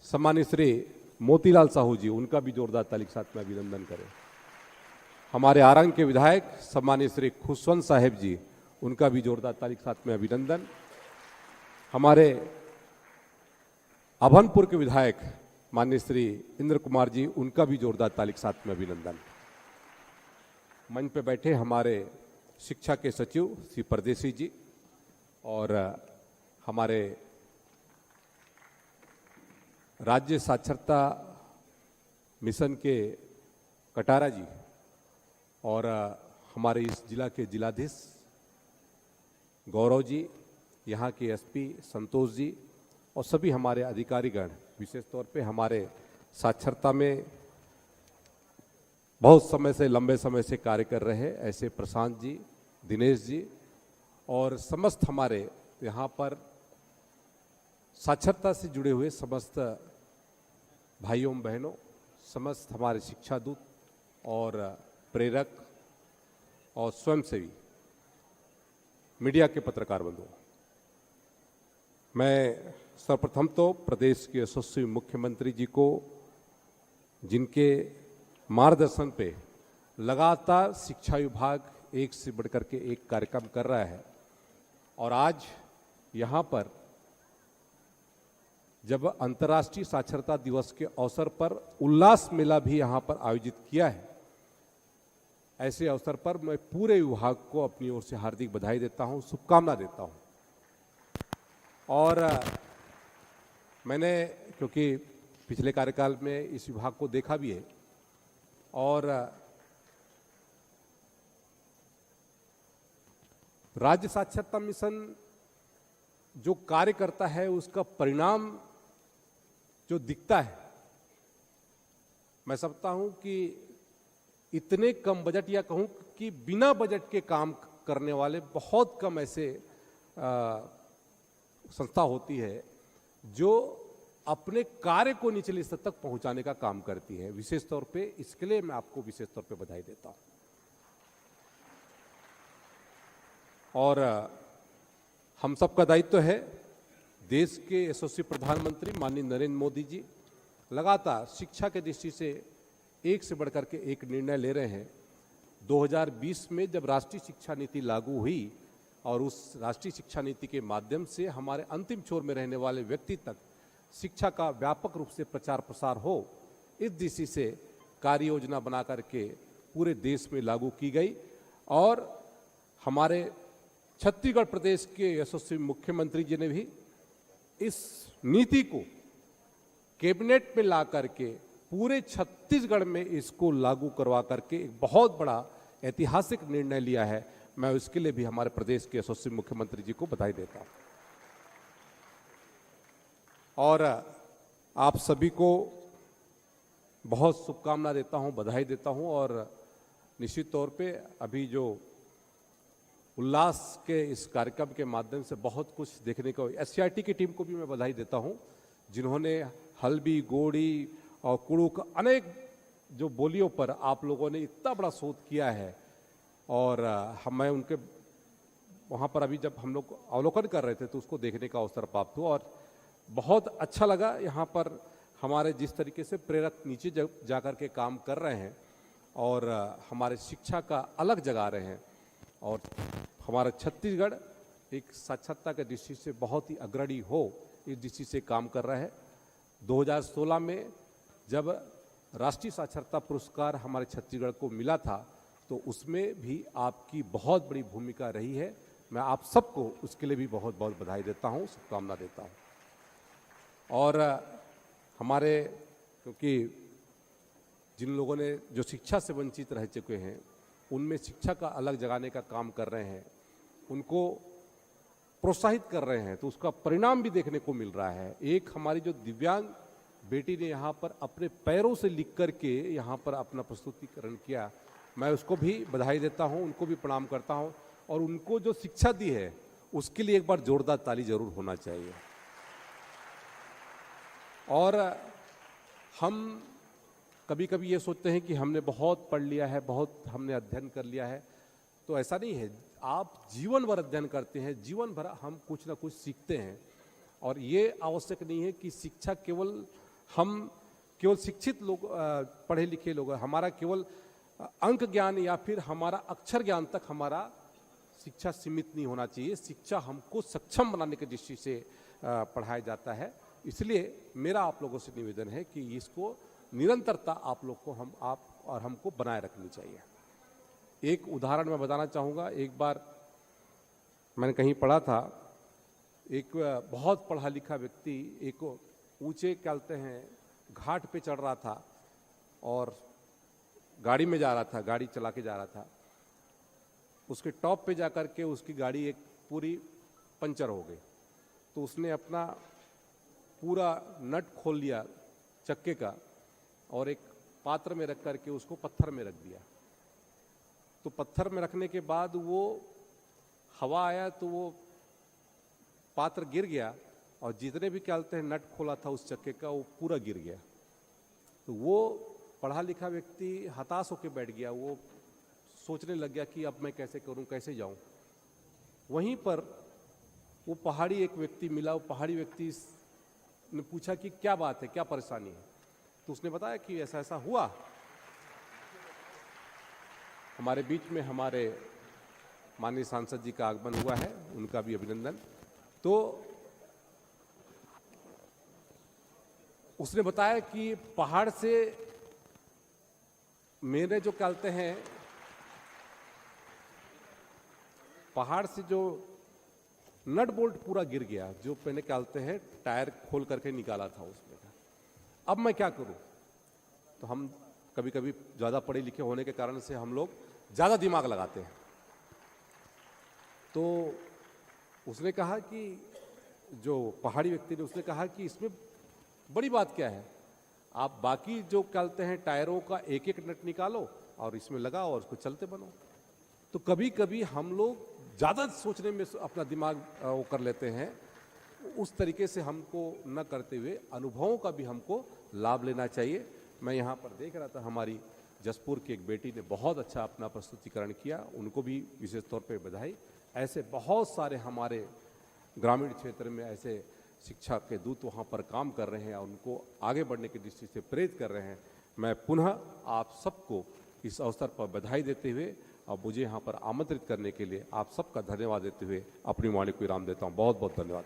सम्मानित श्री मोतीलाल साहू जी, उनका भी जोरदार ताली के साथ में अभिनंदन करें। हमारे आरंग के विधायक सम्मानित श्री खुशवंत साहेब जी, उनका भी जोरदार ताली के साथ में अभिनंदन। हमारे अभनपुर के विधायक माननीय श्री इंद्र कुमार जी, उनका भी जोरदार ताली के साथ में अभिनंदन। मंच पे बैठे हमारे शिक्षा के सचिव श्री परदेसी जी और हमारे राज्य साक्षरता मिशन के कटारा जी और हमारे इस जिला के जिलाधीश गौरव जी, यहाँ के एसपी संतोष जी और सभी हमारे अधिकारीगण, विशेष तौर पे हमारे साक्षरता में बहुत समय से लंबे समय से कार्य कर रहे ऐसे प्रशांत जी, दिनेश जी और समस्त हमारे यहाँ पर साक्षरता से जुड़े हुए समस्त भाइयों बहनों, समस्त हमारे शिक्षा दूत और प्रेरक और स्वयंसेवी मीडिया के पत्रकार बंधुओं, मैं सर्वप्रथम तो प्रदेश के यशस्वी मुख्यमंत्री जी को, जिनके मार्गदर्शन पे लगातार शिक्षा विभाग एक से बढ़कर के एक कार्यक्रम कर रहा है और आज यहाँ पर जब अंतर्राष्ट्रीय साक्षरता दिवस के अवसर पर उल्लास मेला भी यहाँ पर आयोजित किया है, ऐसे अवसर पर मैं पूरे विभाग को अपनी ओर से हार्दिक बधाई देता हूँ, शुभकामना देता हूँ। और मैंने क्योंकि पिछले कार्यकाल में इस विभाग को देखा भी है और राज्य साक्षरता मिशन जो कार्य करता है उसका परिणाम जो दिखता है, मैं समझता हूं कि इतने कम बजट या कहूं कि बिना बजट के काम करने वाले बहुत कम ऐसे संस्था होती है जो अपने कार्य को निचले स्तर तक पहुंचाने का काम करती है। विशेष तौर पे इसके लिए मैं आपको विशेष तौर पे बधाई देता हूं। और हम सबका दायित्व है, देश के यशस्वी प्रधानमंत्री माननीय नरेंद्र मोदी जी लगातार शिक्षा के दृष्टि से एक से बढ़कर के एक निर्णय ले रहे हैं। 2020 में जब राष्ट्रीय शिक्षा नीति लागू हुई और उस राष्ट्रीय शिक्षा नीति के माध्यम से हमारे अंतिम छोर में रहने वाले व्यक्ति तक शिक्षा का व्यापक रूप से प्रचार प्रसार हो, इस दृष्टि से कार्य योजना बना करके पूरे देश में लागू की गई और हमारे छत्तीसगढ़ प्रदेश के यशस्वी मुख्यमंत्री जी ने भी इस नीति को कैबिनेट में ला करके पूरे छत्तीसगढ़ में इसको लागू करवा करके एक बहुत बड़ा ऐतिहासिक निर्णय लिया है। मैं उसके लिए भी हमारे प्रदेश के यशस्वी मुख्यमंत्री जी को बधाई देता हूं और आप सभी को बहुत शुभकामना देता हूं, बधाई देता हूं। और निश्चित तौर पे अभी जो उल्लास के इस कार्यक्रम के माध्यम से बहुत कुछ देखने को, एससीईआरटी की टीम को भी मैं बधाई देता हूं जिन्होंने हल्बी, गोड़ी और कुड़ुक अनेक जो बोलियों पर आप लोगों ने इतना बड़ा शोध किया है और मैं उनके वहाँ पर अभी जब हम लोग अवलोकन कर रहे थे तो उसको देखने का अवसर प्राप्त हुआ और बहुत अच्छा लगा। यहाँ पर हमारे जिस तरीके से प्रेरक नीचे जाकर के काम कर रहे हैं और हमारे शिक्षा का अलग जगा रहे हैं और हमारा छत्तीसगढ़ एक साक्षरता के दृष्टि से बहुत ही अग्रणी हो, इस दृष्टि से काम कर रहा है। 2016 में जब राष्ट्रीय साक्षरता पुरस्कार हमारे छत्तीसगढ़ को मिला था तो उसमें भी आपकी बहुत बड़ी भूमिका रही है। मैं आप सबको उसके लिए भी बहुत बहुत बधाई देता हूं, शुभकामना देता हूं। और हमारे, क्योंकि जिन लोगों ने जो शिक्षा से वंचित रह चुके हैं, उनमें शिक्षा का अलग जगाने का काम कर रहे हैं, उनको प्रोत्साहित कर रहे हैं, तो उसका परिणाम भी देखने को मिल रहा है। एक हमारी जो दिव्यांग बेटी ने यहाँ पर अपने पैरों से लिख करके यहाँ पर अपना प्रस्तुतिकरण किया, मैं उसको भी बधाई देता हूँ, उनको भी प्रणाम करता हूँ। और उनको जो शिक्षा दी है उसके लिए एक बार जोरदार ताली जरूर होना चाहिए। और हम कभी कभी ये सोचते हैं कि हमने बहुत पढ़ लिया है, बहुत हमने अध्ययन कर लिया है, तो ऐसा नहीं है। आप जीवन भर अध्ययन करते हैं, जीवन भर हम कुछ ना कुछ सीखते हैं। और ये आवश्यक नहीं है कि शिक्षा केवल शिक्षित लोग, पढ़े लिखे लोग, हमारा केवल अंक ज्ञान या फिर हमारा अक्षर ज्ञान तक हमारा शिक्षा सीमित नहीं होना चाहिए। शिक्षा हमको सक्षम बनाने की दृष्टि से पढ़ाया जाता है। इसलिए मेरा आप लोगों से निवेदन है कि इसको निरंतरता आप लोग को, आप और हमको बनाए रखनी चाहिए। एक उदाहरण मैं बताना चाहूँगा। एक बार मैंने कहीं पढ़ा था, एक बहुत पढ़ा लिखा व्यक्ति एक ऊंचे कहते हैं घाट पे चढ़ रहा था और गाड़ी में जा रहा था, गाड़ी चला के जा रहा था। उसके टॉप पे जाकर के उसकी गाड़ी एक पूरी पंचर हो गई, तो उसने अपना पूरा नट खोल लिया चक्के का और एक पात्र में रख करके उसको पत्थर में रख दिया। तो पत्थर में रखने के बाद वो हवा आया तो वो पात्र गिर गया और जितने भी क्या बोलते हैं नट खोला था उस चक्के का, वो पूरा गिर गया। तो वो पढ़ा लिखा व्यक्ति हताश होकर बैठ गया। वो सोचने लग गया कि अब मैं कैसे करूं, कैसे जाऊं। वहीं पर वो पहाड़ी एक व्यक्ति मिला। वो पहाड़ी व्यक्ति ने पूछा कि क्या बात है, क्या परेशानी है। तो उसने बताया कि ऐसा ऐसा हुआ। हमारे बीच में हमारे माननीय सांसद जी का आगमन हुआ है, उनका भी अभिनंदन। तो उसने बताया कि पहाड़ से मेरे जो कहते हैं, पहाड़ से जो नट बोल्ट पूरा गिर गया, जो मैंने कहते हैं टायर खोल करके निकाला था उसमें का। अब मैं क्या करूं। तो हम कभी कभी ज़्यादा पढ़े लिखे होने के कारण से हम लोग ज़्यादा दिमाग लगाते हैं। तो उसने कहा कि जो पहाड़ी व्यक्ति ने, उसने कहा कि इसमें बड़ी बात क्या है, आप बाकी जो कहते हैं टायरों का एक एक नट निकालो और इसमें लगाओ और उसको चलते बनो। तो कभी कभी हम लोग ज़्यादा सोचने में अपना दिमाग वो कर लेते हैं। उस तरीके से हमको न करते हुए अनुभवों का भी हमको लाभ लेना चाहिए। मैं यहाँ पर देख रहा था, हमारी जसपुर की एक बेटी ने बहुत अच्छा अपना प्रस्तुतिकरण किया, उनको भी विशेष तौर पे बधाई। ऐसे बहुत सारे हमारे ग्रामीण क्षेत्र में ऐसे शिक्षा के दूत वहाँ पर काम कर रहे हैं और उनको आगे बढ़ने की दृष्टि से प्रेरित कर रहे हैं। मैं पुनः आप सबको इस अवसर पर बधाई देते हुए और मुझे यहाँ पर आमंत्रित करने के लिए आप सबका धन्यवाद देते हुए अपनी वाणी को विराम देता हूँ। बहुत बहुत धन्यवाद।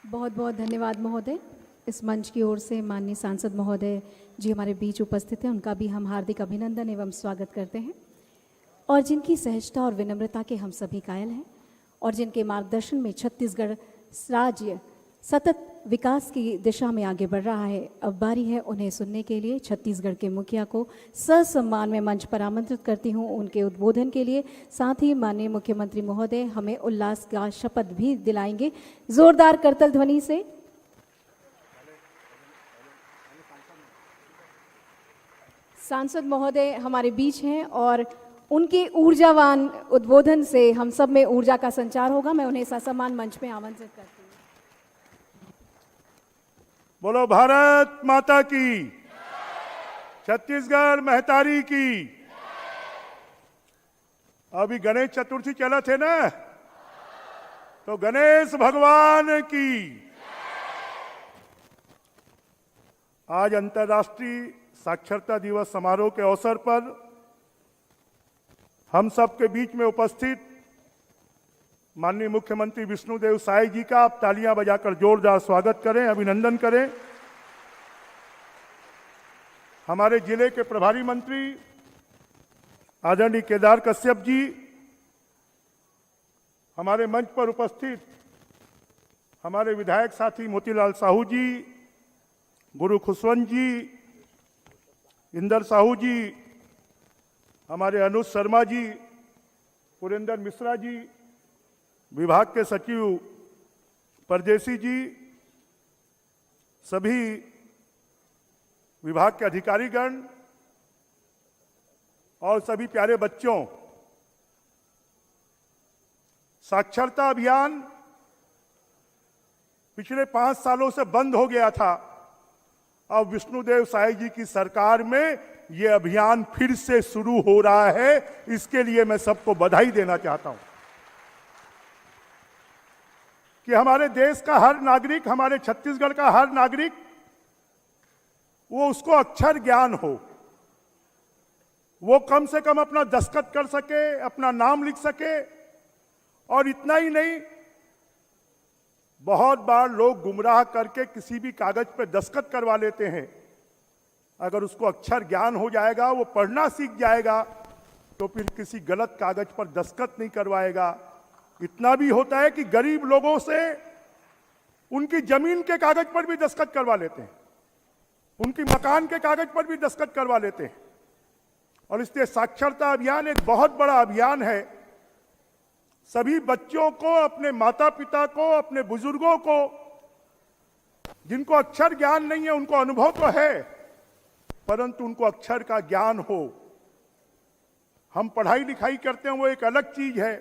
बहुत बहुत धन्यवाद महोदय। इस मंच की ओर से माननीय सांसद महोदय जी हमारे बीच उपस्थित हैं, उनका भी हम हार्दिक अभिनंदन एवं स्वागत करते हैं। और जिनकी सहजता और विनम्रता के हम सभी कायल हैं और जिनके मार्गदर्शन में छत्तीसगढ़ राज्य सतत विकास की दिशा में आगे बढ़ रहा है, अब बारी है उन्हें सुनने के लिए। छत्तीसगढ़ के मुखिया को ससम्मान में मंच पर आमंत्रित करती हूँ उनके उद्बोधन के लिए। साथ ही माननीय मुख्यमंत्री महोदय हमें उल्लास का शपथ भी दिलाएंगे जोरदार करतल ध्वनि से। सांसद महोदय हमारे बीच हैं और उनके ऊर्जावान उद्बोधन से हम सब में ऊर्जा का संचार होगा। मैं उन्हें ससम्मान मंच में आमंत्रित करती हूँ। बोलो भारत माता की, छत्तीसगढ़ महतारी की। अभी गणेश चतुर्थी चला थे ना, तो गणेश भगवान की। आज अंतर्राष्ट्रीय साक्षरता दिवस समारोह के अवसर पर हम सबके बीच में उपस्थित माननीय मुख्यमंत्री विष्णुदेव साय जी का आप तालियां बजाकर जोरदार स्वागत करें, अभिनंदन करें। हमारे जिले के प्रभारी मंत्री आदरणीय केदार कश्यप जी, हमारे मंच पर उपस्थित हमारे विधायक साथी मोतीलाल साहू जी, गुरु खुशवंत जी, इंदर साहू जी, हमारे अनुज शर्मा जी, पुरेंद्र मिश्रा जी, विभाग के सचिव परदेसी जी, सभी विभाग के अधिकारीगण और सभी प्यारे बच्चों, साक्षरता अभियान पिछले 5 सालों से बंद हो गया था। अब विष्णुदेव साय जी की सरकार में यह अभियान फिर से शुरू हो रहा है। इसके लिए मैं सबको बधाई देना चाहता हूं कि हमारे देश का हर नागरिक, हमारे छत्तीसगढ़ का हर नागरिक, वो उसको अक्षर ज्ञान हो, वो कम से कम अपना दस्तखत कर सके, अपना नाम लिख सके। और इतना ही नहीं, बहुत बार लोग गुमराह करके किसी भी कागज पर दस्तखत करवा लेते हैं। अगर उसको अक्षर ज्ञान हो जाएगा, वो पढ़ना सीख जाएगा, तो फिर किसी गलत कागज पर दस्तखत नहीं करवाएगा। इतना भी होता है कि गरीब लोगों से उनकी जमीन के कागज पर भी दस्तखत करवा लेते हैं, उनकी मकान के कागज पर भी दस्तखत करवा लेते हैं। और इसलिए साक्षरता अभियान एक बहुत बड़ा अभियान है। सभी बच्चों को, अपने माता पिता को, अपने बुजुर्गों को, जिनको अक्षर ज्ञान नहीं है, उनको अनुभव तो है, परंतु उनको अक्षर का ज्ञान हो। हम पढ़ाई लिखाई करते हैं, वो एक अलग चीज है,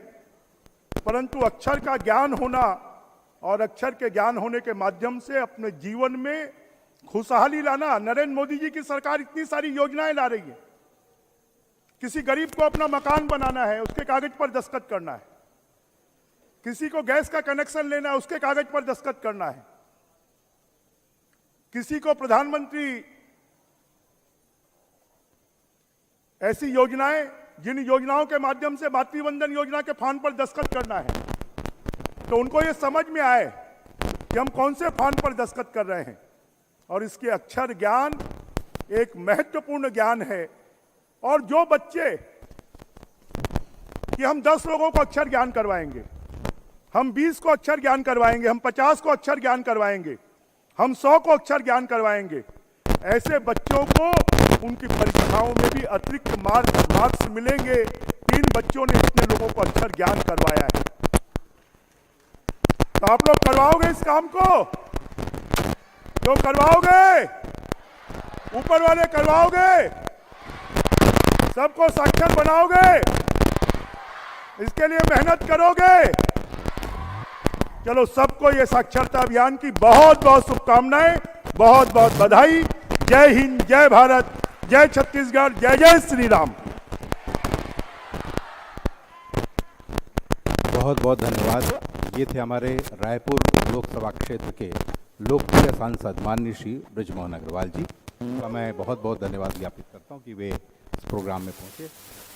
परंतु अक्षर का ज्ञान होना और अक्षर के ज्ञान होने के माध्यम से अपने जीवन में खुशहाली लाना। नरेंद्र मोदी जी की सरकार इतनी सारी योजनाएं ला रही है। किसी गरीब को अपना मकान बनाना है, उसके कागज पर दस्तखत करना है। किसी को गैस का कनेक्शन लेना है, उसके कागज पर दस्तखत करना है। किसी को प्रधानमंत्री ऐसी योजनाएं, जिन योजनाओं के माध्यम से मातृवंदन योजना के फॉर्म पर दस्तखत करना है, तो उनको ये समझ में आए कि हम कौन से फॉर्म पर दस्तखत कर रहे हैं। और इसके अक्षर ज्ञान एक महत्वपूर्ण ज्ञान है। और जो बच्चे, कि हम 10 लोगों को अक्षर ज्ञान करवाएंगे, हम 20 को अक्षर ज्ञान करवाएंगे, हम 50 को अक्षर ज्ञान करवाएंगे, हम 100 को अक्षर ज्ञान करवाएंगे, ऐसे बच्चों को उनकी परीक्षाओं में भी अतिरिक्त मार्क्स मिलेंगे। 3 बच्चों ने इतने लोगों को अक्षर ज्ञान करवाया है। तो आप लोग करवाओगे इस काम को? जो करवाओगे, ऊपर वाले करवाओगे, सबको साक्षर बनाओगे, इसके लिए मेहनत करोगे। चलो, सबको ये साक्षरता अभियान की बहुत बहुत शुभकामनाएं, बहुत बहुत बधाई। जय हिंद, जय भारत, जय छत्तीसगढ़, जय जय श्री राम। बहुत बहुत धन्यवाद। ये थे हमारे रायपुर लोकसभा क्षेत्र के लोकप्रिय सांसद माननीय श्री बृजमोहन अग्रवाल जी का मैं बहुत बहुत धन्यवाद ज्ञापित करता हूं कि वे इस प्रोग्राम में पहुंचे।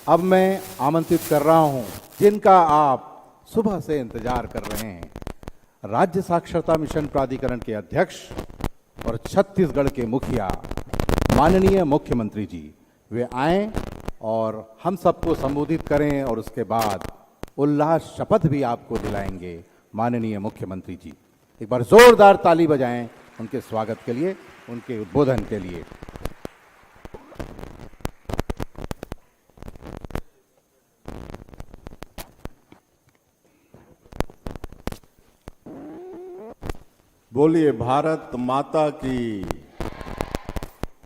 अब मैं आमंत्रित कर रहा हूं, जिनका आप सुबह से इंतजार कर रहे हैं, राज्य साक्षरता मिशन प्राधिकरण के अध्यक्ष और छत्तीसगढ़ के मुखिया माननीय मुख्यमंत्री जी। वे आएं और हम सबको संबोधित करें और उसके बाद उल्लास शपथ भी आपको दिलाएंगे माननीय मुख्यमंत्री जी। एक बार जोरदार ताली बजाएं उनके स्वागत के लिए, उनके उद्बोधन के लिए। बोलिए भारत माता की,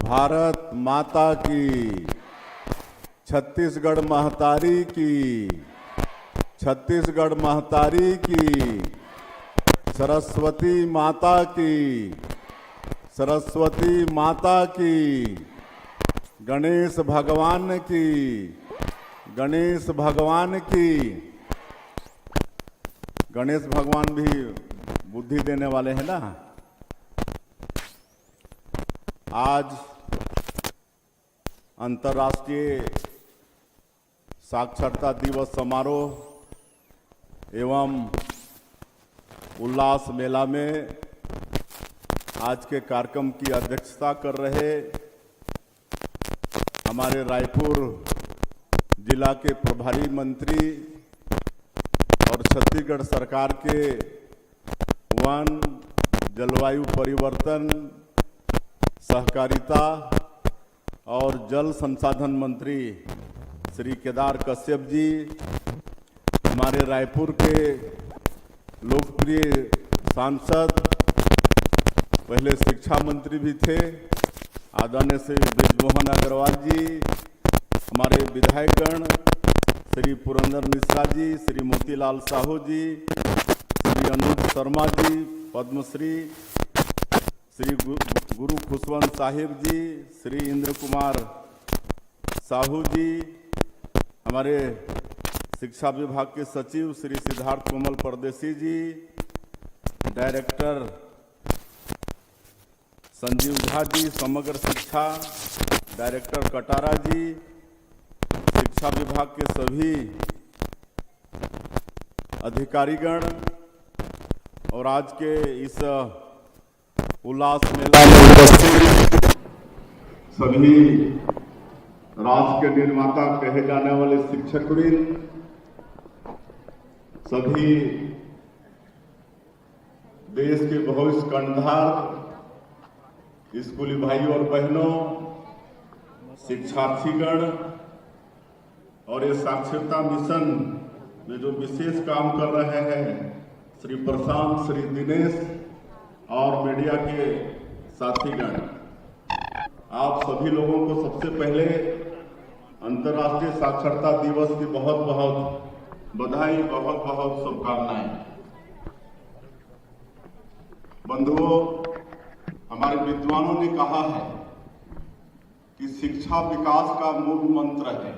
भारत माता की, छत्तीसगढ़ महतारी की, छत्तीसगढ़ महतारी की, सरस्वती माता की, सरस्वती माता की, गणेश भगवान की, गणेश भगवान की। गणेश भगवान भी बुद्धि देने वाले हैं ना। आज अंतर्राष्ट्रीय साक्षरता दिवस समारोह एवं उल्लास मेला में आज के कार्यक्रम की अध्यक्षता कर रहे हमारे रायपुर जिला के प्रभारी मंत्री और छत्तीसगढ़ सरकार के वन, जलवायु परिवर्तन, सहकारिता और जल संसाधन मंत्री श्री केदार कश्यप जी, हमारे रायपुर के लोकप्रिय सांसद, पहले शिक्षा मंत्री भी थे, आदरणीय श्री बृजमोहन अग्रवाल जी, हमारे विधायकगण श्री पुरंदर मिश्रा जी, श्री मोतीलाल साहू जी, श्री अनुज शर्मा जी, पद्मश्री, श्री गुरु खुशवंत साहिब जी, श्री इंद्र कुमार साहू जी, हमारे शिक्षा विभाग के सचिव श्री सिद्धार्थ कोमल परदेसी जी, डायरेक्टर संजीव झा जी, समग्र शिक्षा, डायरेक्टर कटारा जी, शिक्षा विभाग के सभी अधिकारीगण और आज के इस उल्लास मेला में उपस्थित सभी राष्ट्र के निर्माता कहे जाने वाले शिक्षकवृंद, सभी देश के भविष्य कर्णधार, स्कूली भाइयों और बहनों, शिक्षार्थीगण और ये साक्षरता मिशन में जो विशेष काम कर रहे हैं श्री प्रशांत, श्री दिनेश और मीडिया के साथीगण, आप सभी लोगों को सबसे पहले अंतर्राष्ट्रीय साक्षरता दिवस की बहुत बहुत बधाई, बहुत बहुत शुभकामनाएं। बंधुओं, हमारे विद्वानों ने कहा है कि शिक्षा विकास का मूल मंत्र है।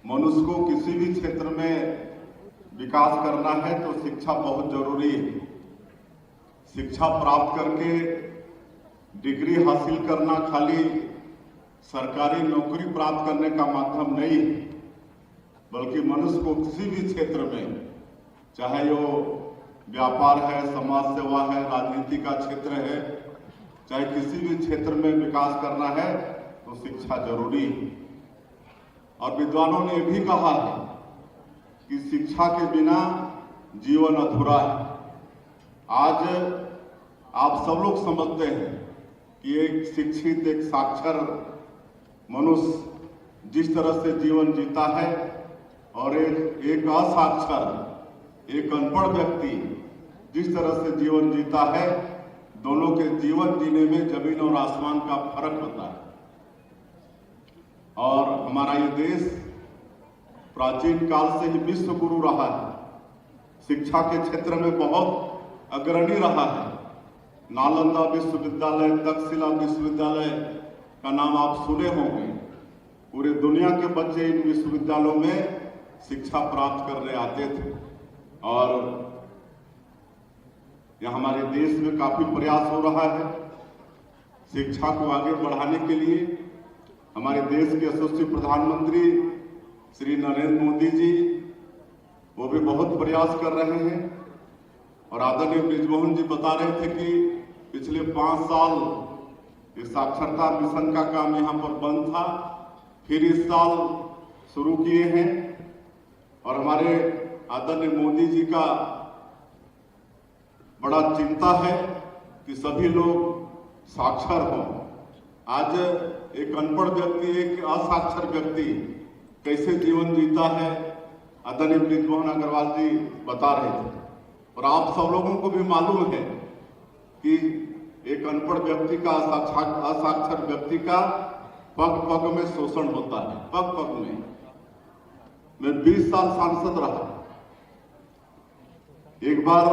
मनुष्य को किसी भी क्षेत्र में विकास करना है तो शिक्षा बहुत जरूरी है। शिक्षा प्राप्त करके डिग्री हासिल करना खाली सरकारी नौकरी प्राप्त करने का माध्यम नहीं है, बल्कि मनुष्य को किसी भी क्षेत्र में, चाहे वो व्यापार है, समाज सेवा है, राजनीति का क्षेत्र है, चाहे किसी भी क्षेत्र में विकास करना है तो शिक्षा जरूरी है। और विद्वानों ने भी कहा है कि शिक्षा के बिना जीवन अधूरा है। आज आप सब लोग समझते हैं कि एक शिक्षित, एक साक्षर मनुष्य जिस तरह से जीवन जीता है और एक असाक्षर, एक अनपढ़ व्यक्ति जिस तरह से जीवन जीता है, दोनों के जीवन जीने में जमीन और आसमान का फर्क होता है। और हमारा ये देश प्राचीन काल से ही विश्व गुरु रहा है, शिक्षा के क्षेत्र में बहुत अग्रणी रहा है। नालंदा विश्वविद्यालय, तक्षशिला विश्वविद्यालय का नाम आप सुने होंगे। पूरे दुनिया के बच्चे इन विश्वविद्यालयों में शिक्षा प्राप्त करने आते थे और यह हमारे देश में काफी प्रयास हो रहा है शिक्षा को आगे बढ़ाने के लिए। हमारे देश के यशस्वी प्रधानमंत्री श्री नरेंद्र मोदी जी, वो भी बहुत प्रयास कर रहे हैं। और आदरणीय बृजमोहन जी बता रहे थे कि पिछले 5 साल इस साक्षरता मिशन का काम यहाँ पर बंद था, फिर इस साल शुरू किए हैं। और हमारे आदरणीय मोदी जी का बड़ा चिंता है कि सभी लोग साक्षर हों। आज एक अनपढ़ व्यक्ति, एक असाक्षर व्यक्ति कैसे जीवन जीता है, आदरणीय बृजमोहन अग्रवाल जी बता रहे थे। और आप सब लोगों को भी मालूम है कि एक अनपढ़ व्यक्ति का, असाक्षर व्यक्ति का पग पग में शोषण होता है, पग पग में। मैं 20 साल सांसद रहा। एक बार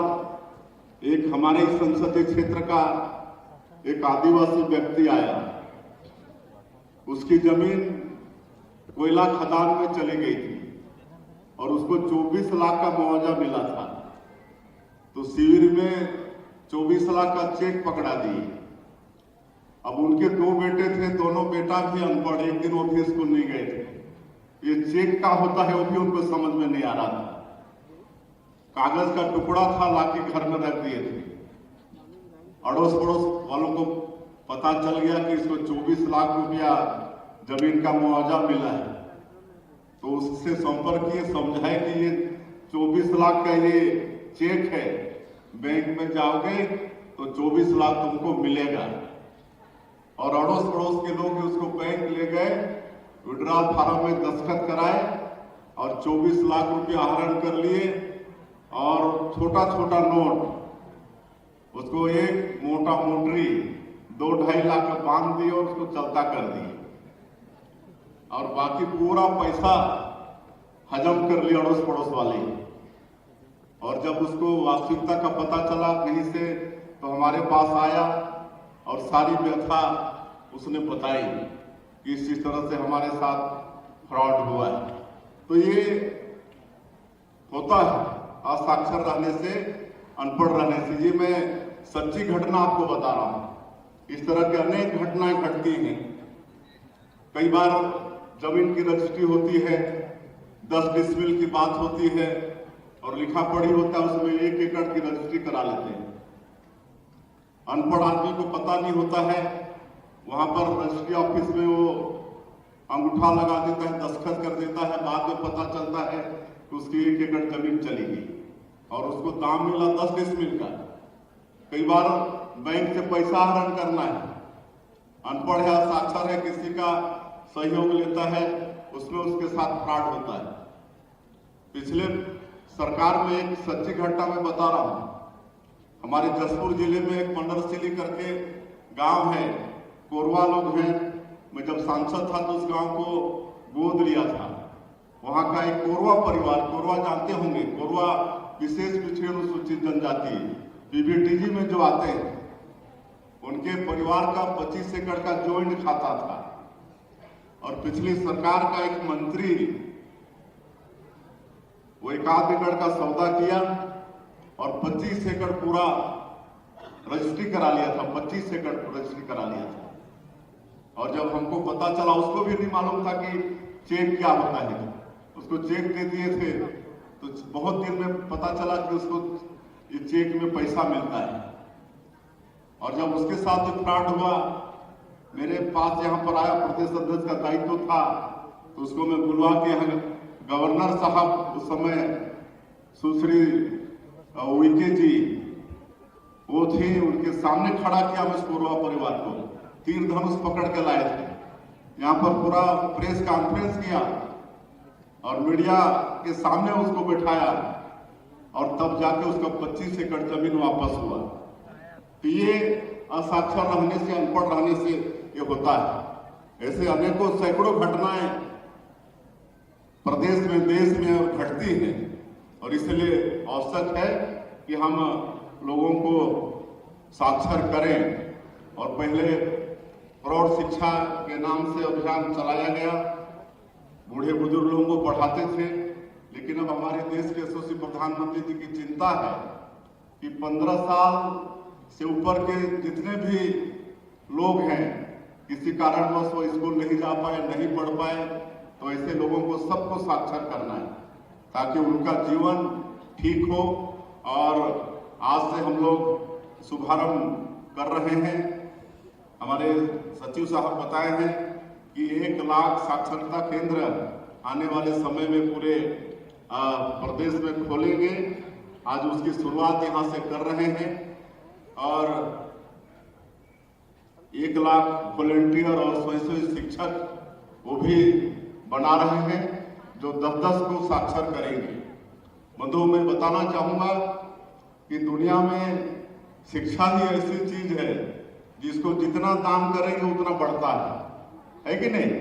एक हमारे संसदीय क्षेत्र का एक आदिवासी व्यक्ति आया, उसकी जमीन कोयला खदान में चली गई थी और उसको 24 लाख का मुआवजा मिला था। तो शिविर में 24 लाख का चेक पकड़ा दिए। अब उनके 2 बेटे थे, दोनों बेटा भी अनपढ़, एक दिन वो भी स्कूल नहीं गए थे। ये चेक का होता है वो भी उनको समझ में नहीं आ रहा था। कागज का टुकड़ा था, लाके घर में रख दिए थे। अड़ोस पड़ोस वालों को पता चल गया कि इसको 24 लाख रुपया जमीन का मुआवजा मिला है। तो उससे संपर्क किए, समझाए कि ये 24 लाख का ये चेक है, बैंक में जाओगे तो 24 लाख तुमको मिलेगा। और अड़ोस पड़ोस के लोग उसको बैंक ले गए, विड्रॉल फार्म में दस्तखत कराए और 24 लाख रुपया आहरण कर लिए और छोटा छोटा नोट उसको एक मोटा मोटरी 2-2.5 लाख का बांध दिए और उसको चलता कर दिए और बाकी पूरा पैसा हजम कर लिया अड़ोस पड़ोस वाले। और जब उसको वास्तविकता का पता चला कहीं से तो हमारे पास आया और सारी व्यथा उसने बताई कि इस तरह से हमारे साथ फ्रॉड हुआ है। तो ये होता है असाक्षर रहने से, अनपढ़ रहने से। ये मैं सच्ची घटना आपको बता रहा हूं। इस तरह की अनेक घटनाएं घटती हैं। कई बार जमीन की रजिस्ट्री होती है, 10 डिसमिल की बात होती है और लिखा पढ़ी होता है, उसमें 1 एकड़ की रजिस्ट्री करा लेते हैं। अनपढ़ आदमी को पता नहीं होता है, वहां पर रजिस्ट्री ऑफिस में वो अंगूठा लगा देता है, दस्तखत कर देता है, बाद में पता चलता है कि उसकी 1 एकड़ जमीन चली गई और उसको दाम मिला 10 डिसमिल का। कई बार बैंक से पैसा आहरण करना है, अनपढ़ है, साक्षर है, किसी का सहयोग लेता है, उसमें उसके साथ फ्रॉड होता है। पिछले सरकार में एक सच्ची घटना मैं बता रहा हूं। हमारे जसपुर जिले में एक मंडरसिली करके गांव है, कोरवा लोग हैं। मैं जब सांसद था तो उस गांव को गोद लिया था। वहां का एक कोरवा परिवार, कोरवा जानते होंगे, कोरवा विशेष पिछड़ी अनुसूचित जनजाति पीबीटीजी में जो आते हैं, उनके परिवार का 25 एकड़ का ज्वाइंट खाता था और पिछली सरकार का एक मंत्री वो 1 एकड़ का सौदा किया और 25 एकड़ पूरा रजिस्ट्री करा लिया था, 25 एकड़ रजिस्ट्री करा लिया था। और जब हमको पता चला, उसको भी नहीं मालूम था कि चेक क्या होता है, उसको चेक दे दिए थे तो बहुत दिन में पता चला कि उसको ये चेक में पैसा मिलता है। और जब उसके साथ जो फ्रॉड हुआ, मेरे पास यहाँ पर आया, प्रदेश अध्यक्ष का दायित्व था, तो उसको मैं बुलवा के यहाँ गवर्नर साहब उस समय सुश्री उइके जी वो थे, उनके सामने खड़ा किया मैं कोरवा परिवार को, तीर धनुष पकड़ के लाए थे। यहाँ पर पूरा प्रेस कॉन्फ्रेंस किया और मीडिया के सामने उसको बिठाया और तब जाके उसका 25 एकड़ जमीन वापस हुआ। तो ये असाक्षर रहने से, अनपढ़ रहने से ये होता है। ऐसे अनेकों सैकड़ों घटनाएं प्रदेश में, देश में घटती हैं और इसलिए आवश्यक है कि हम लोगों को साक्षर करें। और पहले प्रौढ़ शिक्षा के नाम से अभियान चलाया गया, बूढ़े बुजुर्ग लोगों को पढ़ाते थे, लेकिन अब हमारे देश के यशस्वी प्रधानमंत्री जी की चिंता है कि 15 साल से ऊपर के जितने भी लोग हैं, किसी कारणवश वो स्कूल नहीं जा पाए, नहीं पढ़ पाए, तो ऐसे लोगों को सबको साक्षर करना है ताकि उनका जीवन ठीक हो। और आज से हम लोग शुभारंभ कर रहे हैं। हमारे सचिव साहब बताए हैं कि 1 लाख साक्षरता केंद्र आने वाले समय में पूरे प्रदेश में खोलेंगे। आज उसकी शुरुआत यहाँ से कर रहे हैं और 1 लाख वॉलंटियर और स्वयंसेवी शिक्षक वो भी बना रहे हैं जो 10-10 को साक्षर करेंगे। बंधुओं, मैं बताना चाहूंगा कि दुनिया में शिक्षा ही ऐसी चीज है जिसको जितना दान करेंगे उतना बढ़ता है कि नहीं?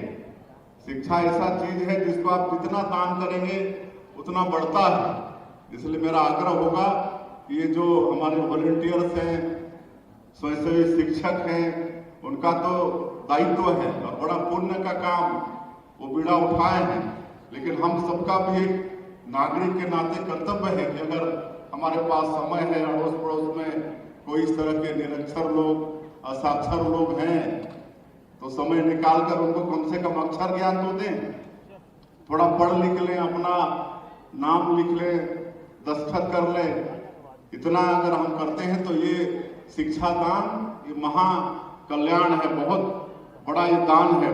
शिक्षा ऐसा चीज है जिसको आप जितना दान करेंगे उतना बढ़ता है। इसलिए मेरा आग्रह होगा कि ये जो हमारे वॉलंटियर्स हैं, स्वयंसेवी शिक्षक हैं, उनका तो दायित्व है और बड़ा पुण्य का काम वो बीड़ा उठाए हैं, लेकिन हम सबका भी एक नागरिक के नाते कर्तव्य है कि अगर हमारे पास समय है, अड़ोस पड़ोस में कोई इस तरह के निरक्षर लोग, असाक्षर लोग हैं, तो समय निकालकर उनको कम से कम अक्षर ज्ञान तो दें, थोड़ा पढ़ लिख लें, अपना नाम लिख लें, दस्तखत कर लें। इतना अगर हम करते हैं तो ये शिक्षा दान, ये महा कल्याण है, बहुत बड़ा ये दान है,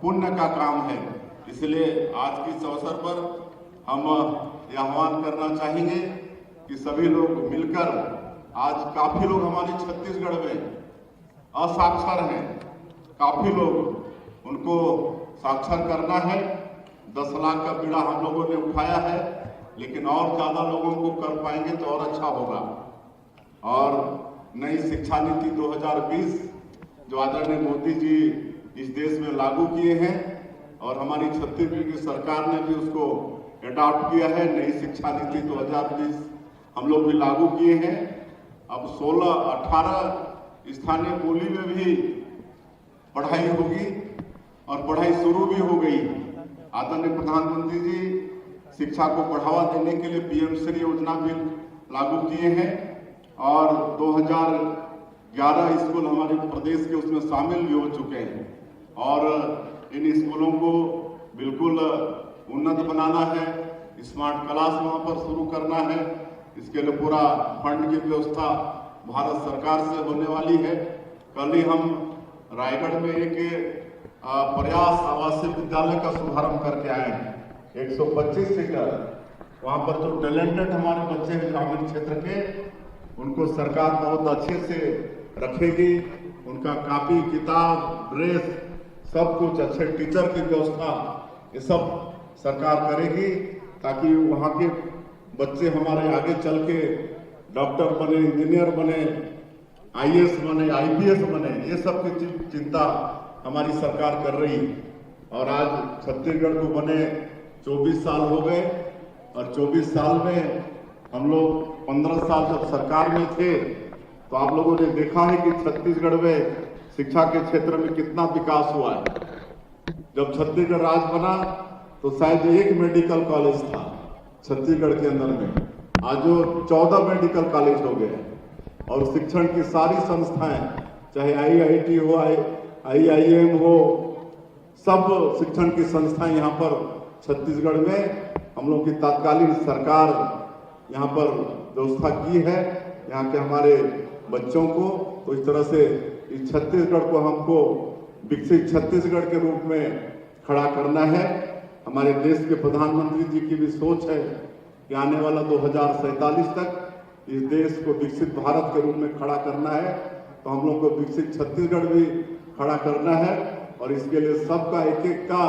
पुण्य का काम है। इसलिए आज के इस अवसर पर हम ये आह्वान करना चाहेंगे कि सभी लोग मिलकर, आज काफी लोग हमारे छत्तीसगढ़ में असाक्षर हैं, काफी लोग, उनको साक्षर करना है। 10 लाख का बीड़ा हम लोगों ने उठाया है, लेकिन और ज्यादा लोगों को कर पाएंगे तो और अच्छा होगा। और नई शिक्षा नीति 2020 जो आदरणीय मोदी जी इस देश में लागू किए हैं और हमारी छत्तीसगढ़ की सरकार ने भी उसको अडॉप्ट किया है। नई शिक्षा नीति 2020 हम लोग भी लागू किए हैं। अब 16-18 स्थानीय बोली में भी पढ़ाई होगी और पढ़ाई शुरू भी हो गई। आदरणीय प्रधानमंत्री जी शिक्षा को बढ़ावा देने के लिए पीएम श्री योजना भी लागू किए हैं और 2011 स्कूल हमारे प्रदेश के उसमें शामिल भी हो चुके हैं और इन स्कूलों को बिल्कुल उन्नत बनाना है। स्मार्ट क्लास वहाँ पर शुरू करना है। इसके लिए पूरा फंड की व्यवस्था भारत सरकार से होने वाली है। कल ही हम रायगढ़ में एक प्रयास आवासीय विद्यालय का शुभारंभ करके आए हैं। 125 सीटर, वहाँ पर जो टैलेंटेड हमारे बच्चे हैं ग्रामीण क्षेत्र के, उनको सरकार बहुत अच्छे से रखेगी। उनका कॉपी किताब ड्रेस सब कुछ, अच्छे टीचर की व्यवस्था, ये सब सरकार करेगी ताकि वहाँ के बच्चे हमारे आगे चल के डॉक्टर बने, इंजीनियर बने, आईएएस बने, आईपीएस बने। ये सब की चिंता हमारी सरकार कर रही है। और आज छत्तीसगढ़ को बने 24 साल हो गए और 24 साल में हम लोग 15 साल जब सरकार में थे तो आप लोगों ने देखा है कि छत्तीसगढ़ में शिक्षा के क्षेत्र में कितना विकास हुआ है। जब छत्तीसगढ़ राज्य बना तो शायद एक मेडिकल कॉलेज था छत्तीसगढ़ के अंदर में, आज जो 14 मेडिकल कॉलेज हो गए और शिक्षण की सारी संस्थाएं, चाहे आईआईटी हो, आईआईएम हो, सब शिक्षण की संस्थाएं यहाँ पर छत्तीसगढ़ में हम लोग की तत्कालीन सरकार यहाँ पर व्यवस्था की है यहाँ के हमारे बच्चों को। तो इस तरह से इस छत्तीसगढ़ को हमको विकसित छत्तीसगढ़ के रूप में खड़ा करना है। हमारे देश के प्रधानमंत्री जी की भी सोच है कि आने वाला 2047 तक इस देश को विकसित भारत के रूप में खड़ा करना है। तो हम लोग को विकसित छत्तीसगढ़ भी खड़ा करना है और इसके लिए सबका एक एक का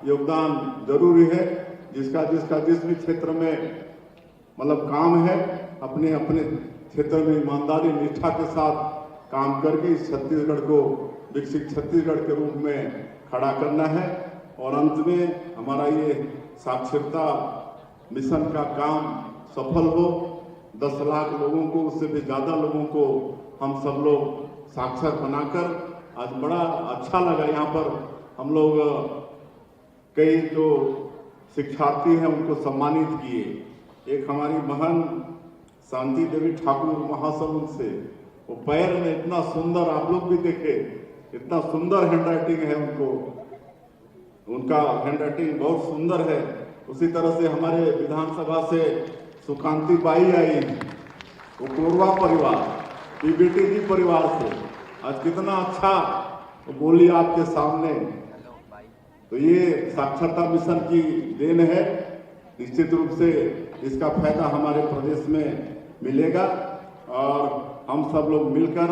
योगदान जरूरी है। जिसका जिस भी क्षेत्र में मतलब काम है, अपने अपने क्षेत्र में ईमानदारी निष्ठा के साथ काम करके इस छत्तीसगढ़ को विकसित छत्तीसगढ़ के रूप में खड़ा करना है। और अंत में हमारा ये साक्षरता मिशन का काम सफल हो, 10 लाख लोगों को, उससे भी ज्यादा लोगों को हम सब लोग साक्षर बनाकर, आज बड़ा अच्छा लगा यहाँ पर हम लोग कई जो शिक्षार्थी हैं उनको सम्मानित किए। एक हमारी बहन शांति देवी ठाकुर महासमुंद से, वो पैर में इतना सुंदर, आप लोग भी देखे, इतना सुंदर हैंडराइटिंग है उनका हैंडराइटिंग बहुत सुंदर है। उसी तरह से हमारे विधानसभा से सुकांति बाई आई, वो कोरवा परिवार, पीबीटी जी परिवार से, आज कितना अच्छा बोली आपके सामने। तो ये साक्षरता मिशन की देन है। निश्चित रूप से इसका फायदा हमारे प्रदेश में मिलेगा और हम सब लोग मिलकर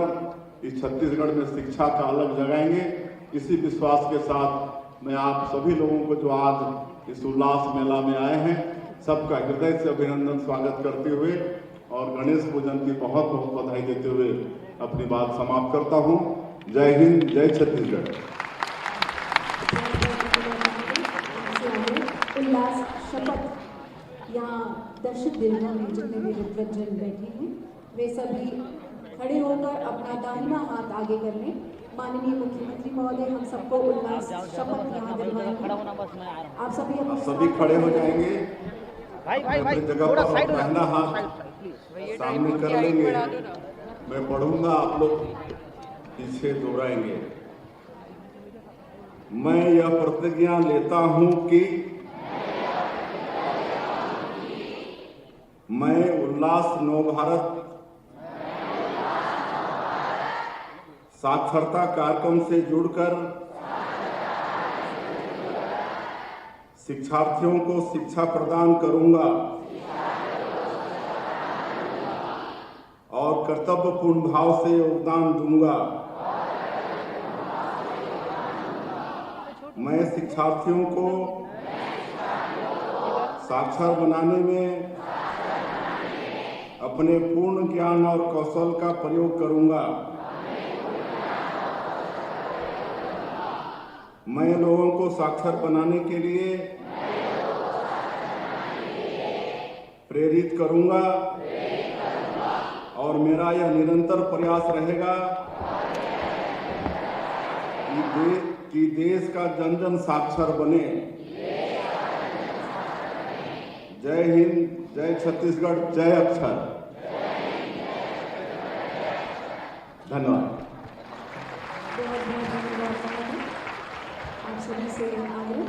इस छत्तीसगढ़ में शिक्षा का अलग जगाएंगे। इसी विश्वास के साथ मैं आप सभी लोगों को जो आज इस उल्लास मेला में आए हैं, सबका हृदय से अभिनंदन स्वागत करते हुए और गणेश पूजन की बहुत बहुत बधाई देते हुए अपनी बात समाप्त करता हूं। जय हिंद, जय छत्तीसगढ़। उल्लास शपथ यहाँ दर्शक दीर्घों में जितने भी विद्वज्जन बैठे हैं वे सभी खड़े होकर अपना दाहिना हाथ आगे कर लें। माननीय मुख्यमंत्री महोदय हम सबको उल्लास शपथ यहाँ दिलवाएंगे। आप सभी खड़े हो जाएंगे, अपनी जगह पर दाहिना हाथ सामने कर लेंगे। मैं पढ़ूंगा, आप लोग पीछे दोहराएंगे। मैं यह प्रतिज्ञा लेता हूं कि मैं उल्लास नवभारत साक्षरता कार्यक्रम से जुड़कर शिक्षार्थियों को शिक्षा प्रदान करूंगा। कर्तव्यपूर्ण भाव से योगदान दूंगा। मैं शिक्षार्थियों को साक्षर बनाने में अपने पूर्ण ज्ञान और कौशल का प्रयोग करूंगा। मैं लोगों को साक्षर बनाने के लिए प्रेरित करूंगा और मेरा यह निरंतर प्रयास रहेगा कि देश का जन जन साक्षर बने। जय हिंद, जय छत्तीसगढ़, जय अक्षर। धन्यवाद। बहुत बहुत धन्यवाद आप सभी से आगे